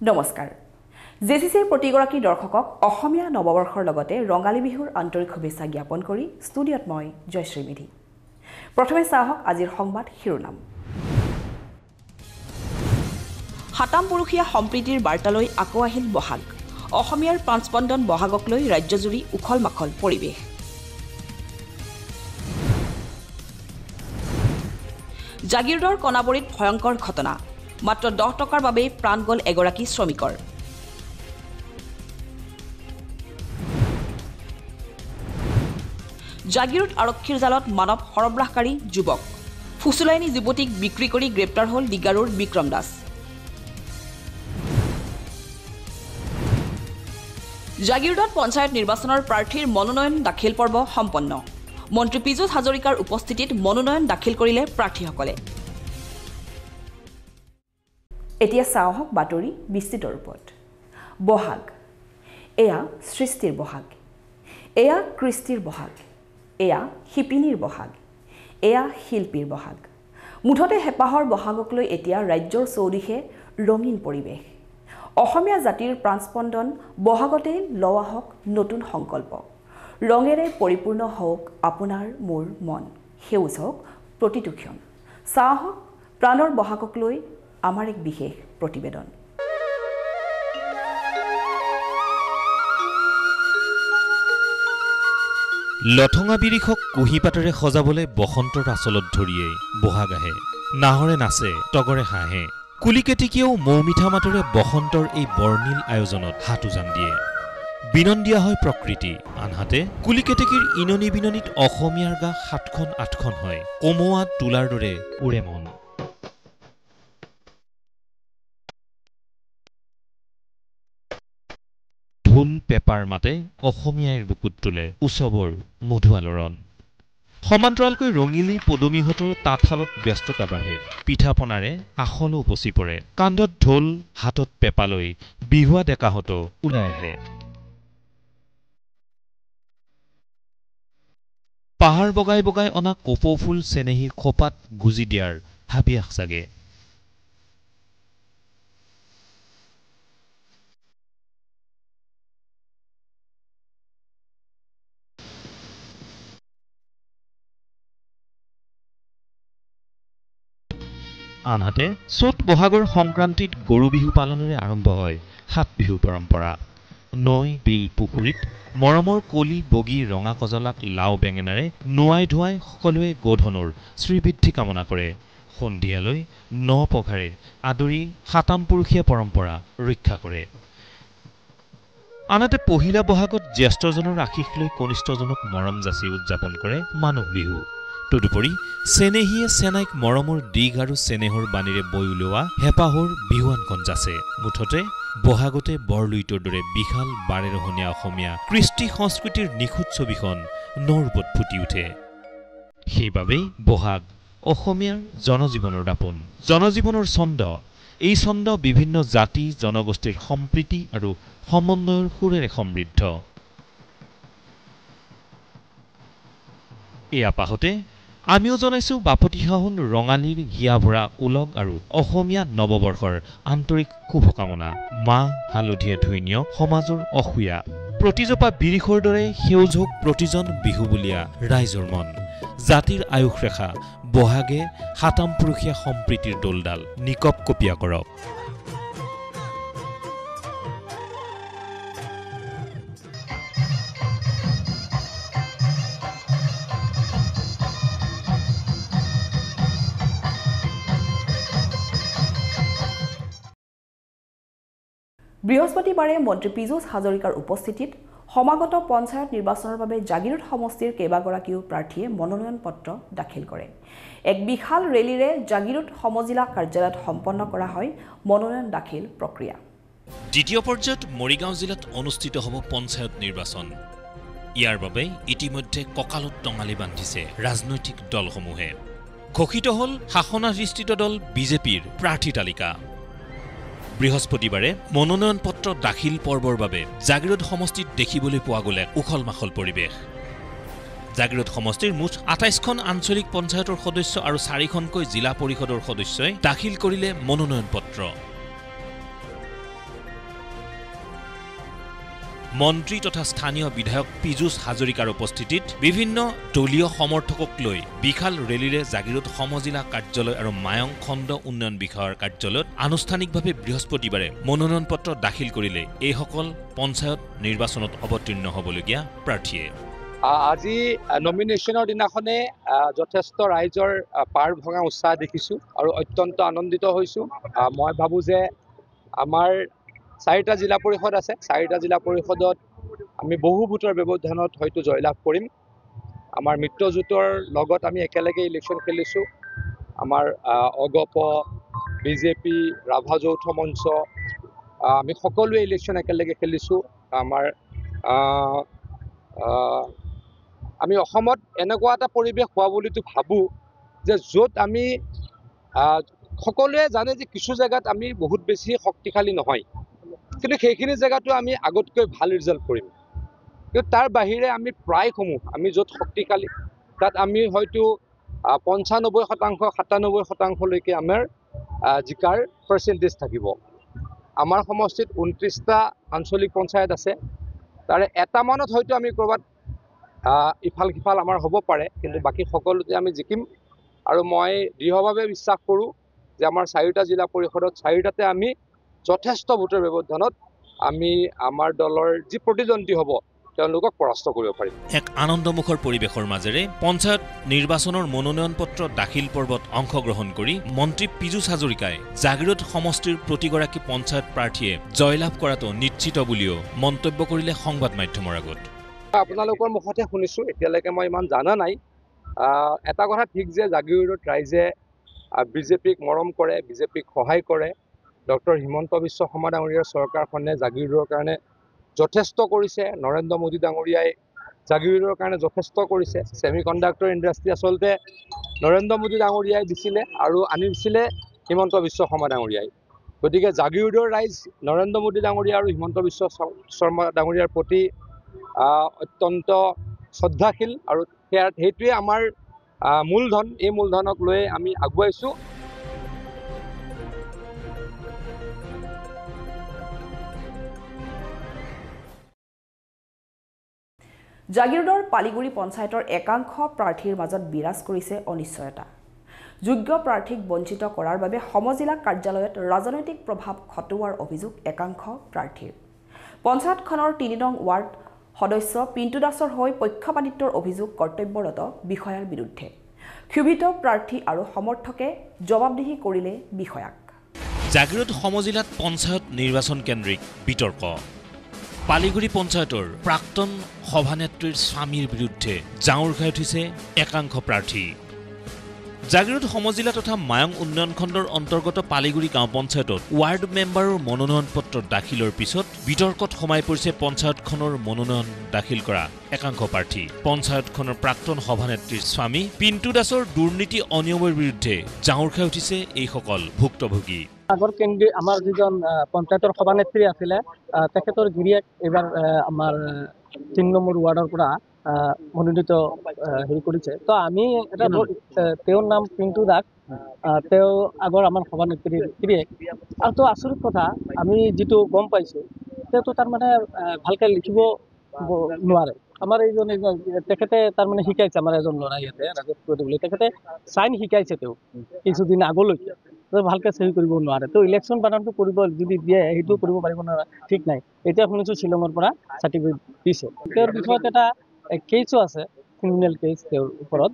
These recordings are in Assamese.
নমস্কাৰ জেচিচিৰ প্ৰতিগৰাকী দৰ্শকক অসমীয়া নৱবৰ্ষৰ লগতে ৰঙালী বিহুৰ আন্তৰিক শুভেচ্ছা জ্ঞাপন কৰি ষ্টুডিঅ'ত মই জয়শ্ৰী মেধি প্ৰথমে চাহক আজিৰ সংবাদ শিৰোনাম হাতামপুৰুষীয়া সম্প্ৰীতিৰ বাৰ্তালৈ আকৌ আহিল বহাগ অসমীয়াৰ প্ৰাণস্পন্দন বহাগক লৈ ৰাজ্যজুৰি উখল মাখল পৰিৱেশ জাগিৰোডৰ কণাবৰীত ভয়ংকৰ ঘটনা মাত্ৰ 10 টকাৰ বাবে প্ৰাণ গল এগৰাকী শ্ৰমিকৰ জাগিৰোড আৰক্ষীৰ জালত মানৱ সৰবৰাহকাৰী যুৱক ফুচুলাইনী যুৱতীক বিক্ৰী কৰি গ্ৰেপ্তাৰ হ'ল ডিগাৰুৰ বিক্ৰম দাস জাগিৰোডত পঞ্চায়ত নিৰ্বাচনৰ প্ৰাৰ্থীৰ মনোনয়ন দাখিল পৰ্ব সম্পন্ন মন্ত্ৰী পীযুষ হাজৰিকাৰ উপস্থিতিত মনোনয়ন দাখিল কৰিলে প্ৰাৰ্থীসকলে এতিয়া চাওঁক বাতৰি বিস্তৃত ৰূপত বহাগ এয়া সৃষ্টিৰ বহাগ এয়া কৃষ্টিৰ বহাগ এয়া শিপিনীৰ বহাগ এয়া শিল্পীৰ বহাগ মুঠতে হেপাহৰ বহাগক লৈ এতিয়া ৰাজ্যৰ চৌদিশে ৰঙীন পৰিৱেশ অসমীয়া জাতিৰ প্ৰাণস্পন্দন বহাগতে লোৱা হওক নতুন সংকল্প ৰঙেৰে পৰিপূৰ্ণ হওক আপোনাৰ মোৰ মন সেউজ হওক প্ৰতিটো ক্ষণ চাহক প্ৰাণৰ বহাগক লৈ আমাৰ এক বিশেষ প্ৰতিবেদন লঠঙা বিৰিখক কুহিপাতেৰে সজাবলৈ বসন্তৰ আচলত ধৰিয়ে বহাগ আহে নাহৰে নাচে টগৰে হাঁহে কুলিকেতিকিয়েও মৌমিঠা মাতেৰে বসন্তৰ এই বৰ্ণিল আয়োজনত হাত উজান দিয়ে বিনন দিয়া হয় প্ৰকৃতি আনহাতে কুলিকেতিকিৰ ইননি বিননিত অসমীয়াৰ গা 7খন 8খন হয় কমোৱা তুলাৰ দৰে উৰে মন ঢোল পেপাৰ মাতে অসমীয়াৰ বুকুত তোলে উৎসৱৰ মধু আলোড়ন সমান্তৰালকৈ ৰঙিলী পদুমীহঁতৰ তাঁতশালত ব্যস্ততা বাঢ়ে পিঠাপনাৰে আখলো উপচি পৰে কান্ধত ঢোল হাতত পেপালৈ বিহুৱা ডেকাহঁত ওলাই আহে পাহাৰ বগাই বগাই অনা কপৌ ফুল চেনেহী খোপাত গুজি দিয়াৰ হাবিয়াস চাগে আনহাতে চ'ত বহাগৰ সংক্ৰান্তিত গৰু বিহু পালনেৰে আৰম্ভ হয় সাত বিহু পৰম্পৰা নৈ বিল পুখুৰীত মৰমৰ কলি বগী ৰঙা কজলাক লাও বেঙেনাৰে নোৱাই ধুৱাই সকলোৱে গোধনৰ শ্ৰীবৃদ্ধি কামনা কৰে সন্ধিয়ালৈ ন পঘাৰে আদৰি হাতামপুৰুষীয়া পৰম্পৰা ৰক্ষা কৰে আনহাতে পহিলা বহাগত জ্যেষ্ঠজনৰ আশীষ লৈ কনিষ্ঠজনক মৰম যাচি উদযাপন কৰে মানুহ বিহু তদুপৰি চেনেহীয়ে চেনাইক মৰমৰ দিগ আৰু চেনেহৰ বাণীৰে বৈ উলিওৱা হেপাহৰ বিহুৱানখন যাচে মুঠতে বহাগতে বৰলুইতৰ দৰে বিশাল বাৰেৰহণীয়া অসমীয়া কৃষ্টি সংস্কৃতিৰ নিখুঁত ছবিখন নৰূপত ফুটি উঠে সেইবাবেই বহাগ অসমীয়াৰ জনজীৱনৰ দাপোন জনজীৱনৰ ছন্দ এই ছন্দ বিভিন্ন জাতি জনগোষ্ঠীৰ সম্প্ৰীতি আৰু সমন্বয়ৰ সুৰেৰে সমৃদ্ধ এয়া পাহতে আমিও জনাইছো বাপতিসাহোন ৰঙালীৰ হিয়া ভৰা উলগ আৰু অসমীয়া নৱবৰ্ষৰ আন্তৰিক শুভকামনা মাহ হালধিয়ে ধুই নিয়ক সমাজৰ অসূয়া প্ৰতিজোপা বিৰিখৰ দৰে সেউজ হওক প্ৰতিজন বিহু বুলীয়া ৰাইজৰ মন জাতিৰ আয়ুস ৰেখা বহাগে হাতামপুৰুষীয়া সম্প্ৰীতিৰ দোলডাল নিকপ কপীয়া কৰক বৃহস্পতিবাৰে মন্ত্ৰী পীযুষ হাজৰিকাৰ উপস্থিতিত সমাগত পঞ্চায়ত নিৰ্বাচনৰ বাবে জাগিৰোড সমষ্টিৰ কেইবাগৰাকীও প্ৰাৰ্থীয়ে মনোনয়ন পত্ৰ দাখিল কৰে এক বিশাল ৰেলীৰে জাগিৰোড সমজিলা কাৰ্যালয়ত সম্পন্ন কৰা হয় মনোনয়ন দাখিল প্ৰক্ৰিয়া দ্বিতীয় পৰ্যায়ত মৰিগাঁও জিলাত অনুষ্ঠিত হ'ব পঞ্চায়ত নিৰ্বাচন ইয়াৰ বাবে ইতিমধ্যে কঁকালত টঙালি বান্ধিছে ৰাজনৈতিক দলসমূহে ঘোষিত হ'ল শাসনাধিষ্ঠিত দল বিজেপিৰ প্ৰাৰ্থী তালিকা বৃহস্পতিবাৰে মনোনয়ন পত্ৰ দাখিল পৰ্বৰ বাবে জাগিৰোড সমষ্টিত দেখিবলৈ পোৱা গ'লে উখল মাখল পৰিৱেশ জাগিৰোড সমষ্টিৰ মুঠ 28খন আঞ্চলিক পঞ্চায়তৰ সদস্য আৰু 4খনকৈ জিলা পৰিষদৰ সদস্যই দাখিল কৰিলে মনোনয়ন পত্ৰ মন্ত্ৰী তথা স্থানীয় বিধায়ক পীযুষ হাজৰিকাৰ উপস্থিতিত বিভিন্ন দলীয় সমৰ্থকক লৈ বিশাল ৰেলীৰে জাগিৰোড সমজিলা কাৰ্যালয় আৰু মায়ং খণ্ড উন্নয়ন বিষয়াৰ কাৰ্যালয়ত আনুষ্ঠানিকভাৱে বৃহস্পতিবাৰে মনোনয়ন পত্ৰ দাখিল কৰিলে এইসকল পঞ্চায়ত নিৰ্বাচনত অৱতীৰ্ণ হ'বলগীয়া প্ৰাৰ্থীয়ে। আজি নমিনেশ্যনৰ দিনাখনে যথেষ্ট ৰাইজৰ পাৰ ভঙা উৎসাহ দেখিছোঁ আৰু অত্যন্ত আনন্দিত হৈছোঁ। মই ভাবোঁ যে আমাৰ 4টা জিলা পৰিষদ আছে, 4টা জিলা পৰিষদত আমি বহু ভোটৰ ব্যৱধানত হয়তো জয়লাভ কৰিম। আমাৰ মিত্ৰজোঁটৰ লগত আমি একেলগে ইলেকশ্যন খেলিছোঁ। আমাৰ অগপ, বিজেপি, ৰাভা যৌথ মঞ্চ, আমি সকলোৱে ইলেকশ্যন একেলগে খেলিছোঁ। আমি অসমত এনেকুৱা এটা পৰিৱেশ হোৱা বুলিতো ভাবোঁ যে য'ত আমি সকলোৱে জানে যে কিছু জেগাত আমি বহুত বেছি শক্তিশালী নহয়, কিন্তু সেইখিনি জেগাতো আমি আগতকৈ ভাল ৰিজাল্ট কৰিম। কিন্তু তাৰ বাহিৰে আমি প্ৰায়সমূহ আমি য'ত শক্তিশালী তাত আমি হয়তো 95%, 97%লৈকে আমাৰ জিকাৰ পাৰ্চেণ্টেজ থাকিব। আমাৰ সমষ্টিত 29টা আঞ্চলিক পঞ্চায়ত আছে, তাৰে এটামানত হয়তো আমি ক'ৰবাত ইফাল সিফাল আমাৰ হ'ব পাৰে, কিন্তু বাকী সকলোতে আমি জিকিম। আৰু মই দৃঢ়ভাৱে বিশ্বাস কৰোঁ যে আমাৰ 4টা জিলা পৰিষদত 4টাতে আমি যথেষ্ট ভোটৰ ব্যৱধানত আমি আমাৰ দলৰ যি প্ৰতিদ্বন্দ্বী হ'ব তেওঁলোকক পৰাস্ত কৰিব পাৰিম। এক আনন্দমুখৰ পৰিৱেশৰ মাজেৰে পঞ্চায়ত নিৰ্বাচনৰ মনোনয়ন পত্ৰ দাখিল পৰ্বত অংশগ্ৰহণ কৰি মন্ত্ৰী পীযুষ হাজৰিকাই জাগিৰোড সমষ্টিৰ প্ৰতিগৰাকী পঞ্চায়ত প্ৰাৰ্থীয়ে জয়লাভ কৰাটো নিশ্চিত বুলিও মন্তব্য কৰিলে সংবাদ মাধ্যমৰ আগত। আপোনালোকৰ মুখতে শুনিছোঁ, এতিয়ালৈকে মই ইমান জানা নাই। এটা কথা ঠিক যে জাগিৰোডত ৰাইজে বিজেপিক মৰম কৰে, বিজেপিক সহায় কৰে। ডক্টৰ হিমন্ত বিশ্ব শৰ্মা ডাঙৰীয়াৰ চৰকাৰখনে জাগিৰোডৰ কাৰণে যথেষ্ট কৰিছে। নৰেন্দ্ৰ মোদী ডাঙৰীয়াই জাগিৰোডৰ কাৰণে যথেষ্ট কৰিছে। ছেমি কণ্ডাক্টৰ ইণ্ডাষ্ট্ৰী আচলতে নৰেন্দ্ৰ মোদী ডাঙৰীয়াই দিছিলে আৰু আনিছিলে হিমন্ত বিশ্ব শৰ্মা ডাঙৰীয়াই। গতিকে জাগিৰোডৰ ৰাইজ নৰেন্দ্ৰ মোদী ডাঙৰীয়া আৰু হিমন্ত বিশ্ব শৰ্মা ডাঙৰীয়াৰ প্ৰতি অত্যন্ত শ্ৰদ্ধাশীল আৰু সেইটোৱে আমাৰ মূলধন। এই মূলধনক লৈ আমি আগুৱাইছোঁ। জাগিৰোডৰ পালিগুৰি পঞ্চায়তৰ একাংশ প্ৰাৰ্থীৰ মাজত বিৰাজ কৰিছে অনিশ্চয়তা। যোগ্য প্ৰাৰ্থীক বঞ্চিত কৰাৰ বাবে সমজিলা কাৰ্যালয়ত ৰাজনৈতিক প্ৰভাৱ খটুওৱাৰ অভিযোগ একাংশ প্ৰাৰ্থীৰ। পঞ্চায়তখনৰ 3 নং ৱাৰ্ড সদস্য পিণ্টু দাসৰ হৈ পক্ষপাতিত্বৰ অভিযোগ কৰ্তব্যৰত বিষয়াৰ বিৰুদ্ধে। ক্ষোভিত প্ৰাৰ্থী আৰু সমৰ্থকে জবাবদিহি কৰিলে বিষয়াক। জাগিৰোড সমজিলাত পঞ্চায়ত নিৰ্বাচন কেন্দ্ৰিক বিতৰ্ক। পালিগুৰি পঞ্চায়তৰ প্ৰাক্তন সভানেত্ৰীৰ স্বামীৰ বিৰুদ্ধে জাউৰ খাই উঠিছে একাংশ প্ৰাৰ্থী। জাগিৰোড সমজিলা তথা মায়ং উন্নয়ন খণ্ডৰ অন্তৰ্গত পালিগুৰি গাঁও পঞ্চায়তত ৱাৰ্ড মেম্বাৰৰ মনোনয়ন পত্ৰ দাখিলৰ পিছত বিতৰ্কত সোমাই পৰিছে পঞ্চায়তখনৰ মনোনয়ন দাখিল কৰা একাংশ প্ৰাৰ্থী। পঞ্চায়তখনৰ প্ৰাক্তন সভানেত্ৰীৰ স্বামী পিণ্টু দাসৰ দুৰ্নীতি অনিয়মৰ বিৰুদ্ধে জাউৰ খাই উঠিছে এইসকল ভুক্তভোগী। আগৰ কেন্দ্ৰীয় আমাৰ যিজন পঞ্চায়তৰ সভানেত্ৰী আছিলে তেখেতৰ গিৰিয়েক এইবাৰ আমাৰ 3 নম্বৰ ৱাৰ্ডৰ পৰা মনোনীত কৰিছে। তো আমি এটা তেওঁৰ নাম পিণ্টু দাস, তেওঁ আগৰ আমাৰ সভানেত্ৰীৰ গিৰিয়েক। আৰু তো আচৰিত কথা, আমি যিটো গম পাইছোঁ তেওঁতো তাৰমানে ভালকৈ লিখিব নোৱাৰে। আমাৰ এইজন তেখেতে তাৰমানে শিকাইছে, আমাৰ এজন ল'ৰা ইয়াতে ৰাজেশ বুলি, তেখেতে চাইন শিকাইছে তেওঁ কিছুদিন আগলৈকে, ভালকৈ চহী কৰিব নোৱাৰে। তো ইলেকশ্যন বানানটো কৰিব যদি দিয়ে সেইটো কৰিব পাৰিব নোৱাৰে, ঠিক নাই। এতিয়া শুনিছোঁ শ্বিলঙৰ পৰা চাৰ্টিফিকেট দিছে। তেওঁৰ বিষয়ত এটা কেছো আছে, ক্ৰিমিনেল কেছ তেওঁৰ ওপৰত।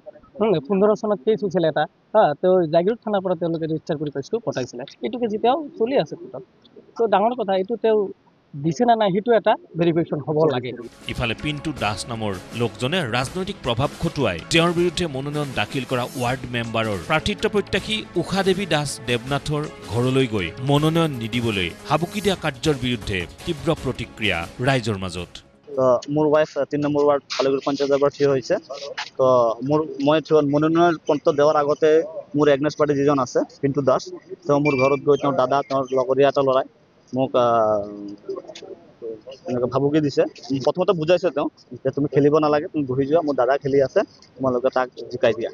15 চনত কেছ হৈছিলে এটা, তেওঁ জাগিৰোড থানাৰ পৰা তেওঁলোকে ৰেজিষ্টাৰ কৰি কেছটো পঠাইছিলে। এইটো কেছ এতিয়াও চলি আছে কোৰ্টত। তো ডাঙৰ কথা, এইটো তেওঁ দিছে না নাই সেইটো এটা ভেৰিফিকেশ্যন হ'ব লাগে। ইফালে পিণ্টু দাস নামৰ লোকজনে ৰাজনৈতিক প্ৰভাৱ খটুৱাই তেওঁৰ বিৰুদ্ধে মনোনয়ন দাখিল কৰা ৱাৰ্ড মেম্বাৰৰ প্ৰাৰ্থিত্ব প্ৰত্যাশী উষা দেৱী দাস দেৱনাথৰ ঘৰলৈ গৈ মনোনয়ন নিদিবলৈ হাবুকি দিয়া কাৰ্যৰ বিৰুদ্ধে তীব্ৰ প্ৰতিক্ৰিয়া ৰাইজৰ মাজত। তো মোৰ ৱাইফ 3 নম্বৰ ৱাৰ্ড পালিগুৰি পঞ্চায়তৰ পৰা থিয় হৈছে। তো মই মনোনয়ন পত্ৰ দেওয়াৰ আগতে মোৰ এগনেষ্ট পাৰ্টি যিজন আছে পিণ্টু দাস, তেওঁ মোৰ ঘৰত গৈ তেওঁৰ দাদা, তেওঁৰ লগৰীয়া এটা ল'ৰাই মোক এনেকৈ ভাবুকি দিছে। প্ৰথমতে বুজাইছে তেওঁ যে তুমি খেলিব নালাগে, তুমি বহি যোৱা, মোৰ দাদা খেলি আছে, তোমালোকে তাক জিকাই দিয়া।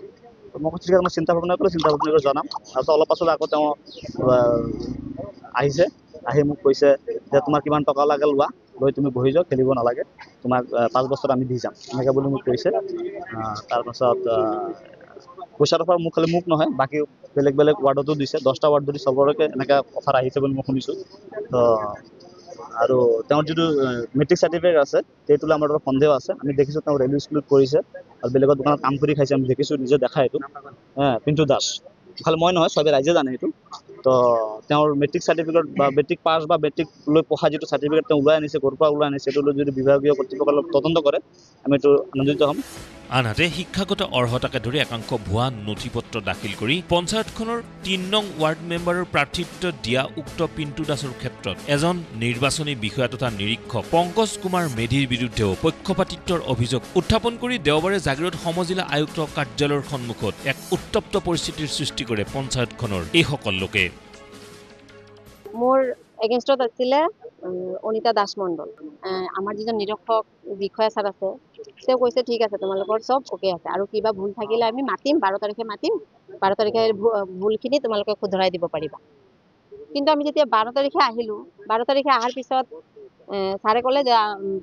মই কৈছোঁ মই চিন্তা ভাৱনা কৰি জনাম। তাৰপিছত অলপ পাছলৈ আকৌ তেওঁ আহিছে, আহি মোক কৈছে যে তোমাৰ কিমান টকা লাগে লোৱা, লৈ তুমি বহি যাও, খেলিব নালাগে, তোমাক 5 বছৰ আমি দি যাম এনেকৈ বুলি মোক কৈছে। তাৰপাছত পইচাৰ অফাৰ মোক খালি মোক নহয়, বাকী বেলেগ বেলেগ ৱাৰ্ডতো দিছে, 10টা ৱাৰ্ড যদি চবৰকে এনেকৈ অফাৰ আহিছে বুলি মই শুনিছোঁ। তো আৰু তেওঁৰ যিটো মেট্ৰিক চাৰ্টিফিকেট আছে সেইটো লৈ আমাৰ সন্দেহ আছে। আমি দেখিছোঁ তেওঁ ৰেলৱে স্কুলত পঢ়িছে আৰু বেলেগৰ দোকানত কাম কৰি খাইছে, আমি দেখিছোঁ, নিজে দেখা এইটো। পিণ্টু দাস, খালি মই নহয়, চবে ৰাইজে জানে সেইটো। তো তেওঁৰ মেট্ৰিক চাৰ্টিফিকেট বা মেট্ৰিক পাছ বা মেট্ৰিক লৈ পঢ়া যিটো চাৰ্টিফিকেট তেওঁ ওলাই আনিছে, ক'ৰ পৰা ওলাই আনিছে, সেইটো লৈ যদি বিভাগীয় কৰ্তৃপক্ষই তদন্ত কৰে আমি এইটো আনন্দিত হ'ম। আনহাতে শিক্ষাগত অৰ্হতাকে ধৰি একাংশ ভুৱা নথি পত্ৰ দাখিল কৰি পঞ্চায়তখনৰ ৩ নং ৱাৰ্ড মেম্বাৰৰ প্ৰাৰ্থিত্ব দিয়া উক্ত পিণ্টু দাসৰ ক্ষেত্ৰত এজন নিৰ্বাচনী বিষয়া তথা নিৰীক্ষক পংকজ কুমাৰ মেধিৰ বিৰুদ্ধেও পক্ষপাতিত্বৰ অভিযোগ উত্থাপন কৰি দেওবাৰে জাগিৰোড সমজিলা আয়ুক্ত কাৰ্যালয়ৰ সন্মুখত এক উত্তপ্ত পৰিস্থিতিৰ সৃষ্টি কৰে পঞ্চায়তখনৰ এইসকল লোকে। মোৰ এগেইনষ্টত আছিলে অনিতা দাস মণ্ডল। আমাৰ যিজন নিৰীক্ষক বিষয়া ছাৰ আছে তেওঁ কৈছে ঠিক আছে, তোমালোকৰ চব অ'কে আছে, আৰু কিবা ভুল থাকিলে আমি মাতিম, 12 তাৰিখে মাতিম, 12 তাৰিখে ভুলখিনি তোমালোকে শুধৰাই দিব পাৰিবা। কিন্তু আমি যেতিয়া 12 তাৰিখে আহিলোঁ, 12 তাৰিখে অহাৰ পিছত ছাৰে ক'লে যে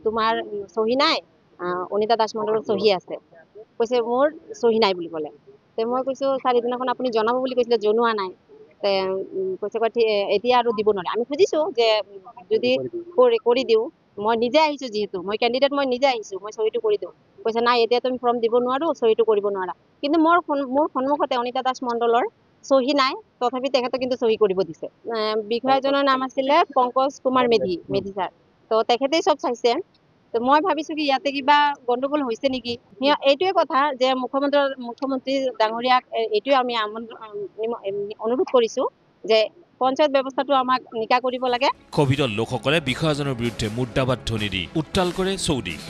তোমাৰ চহী নাই, অনিতা দাস মণ্ডলৰ চহী আছে। কৈছে মোৰ চহী নাই বুলি ক'লে। তে মই কৈছোঁ ছাৰ সিদিনাখন আপুনি জনাব বুলি কৈছিলে, জনোৱা নাই। কৈছে এতিয়া আৰু দিব নোৱাৰে। আমি খুজিছোঁ যে যদি কৰি দিওঁ, মই নিজে আহিছোঁ, যিহেতু মই কেণ্ডিডেট, মই নিজে আহিছোঁ, মই চহীটো কৰি দিওঁ। কৈছে নাই, এতিয়া তুমি ফৰ্ম দিব নোৱাৰো, চহীটো কৰিব নোৱাৰা। কিন্তু মোৰ সন্মুখতে অনিতা দাস মণ্ডলৰ চহী নাই, তথাপি তেখেতে কিন্তু চহী কৰিব দিছে। বিষয়াজনৰ নাম আছিলে পংকজ কুমাৰ মেধি ছাৰ। তো তেখেতেই চব চাইছে। তো মই ভাবিছোঁ কি ইয়াতে কিবা গণ্ডগোল হৈছে নেকি। এইটোৱে কথা যে মুখ্যমন্ত্ৰী ডাঙৰীয়াক এইটোৱে আমি অনুৰোধ কৰিছোঁ যে পঞ্চায়ত ব্যৱস্থাটো আমাক নিকা কৰিব লাগে। ক্ষোভিত লোকসকলে বিষয়াজনৰ বিৰুদ্ধে মুৰ্দাবাদ ধ্বনি দি উত্তাল কৰে চৌদিশ।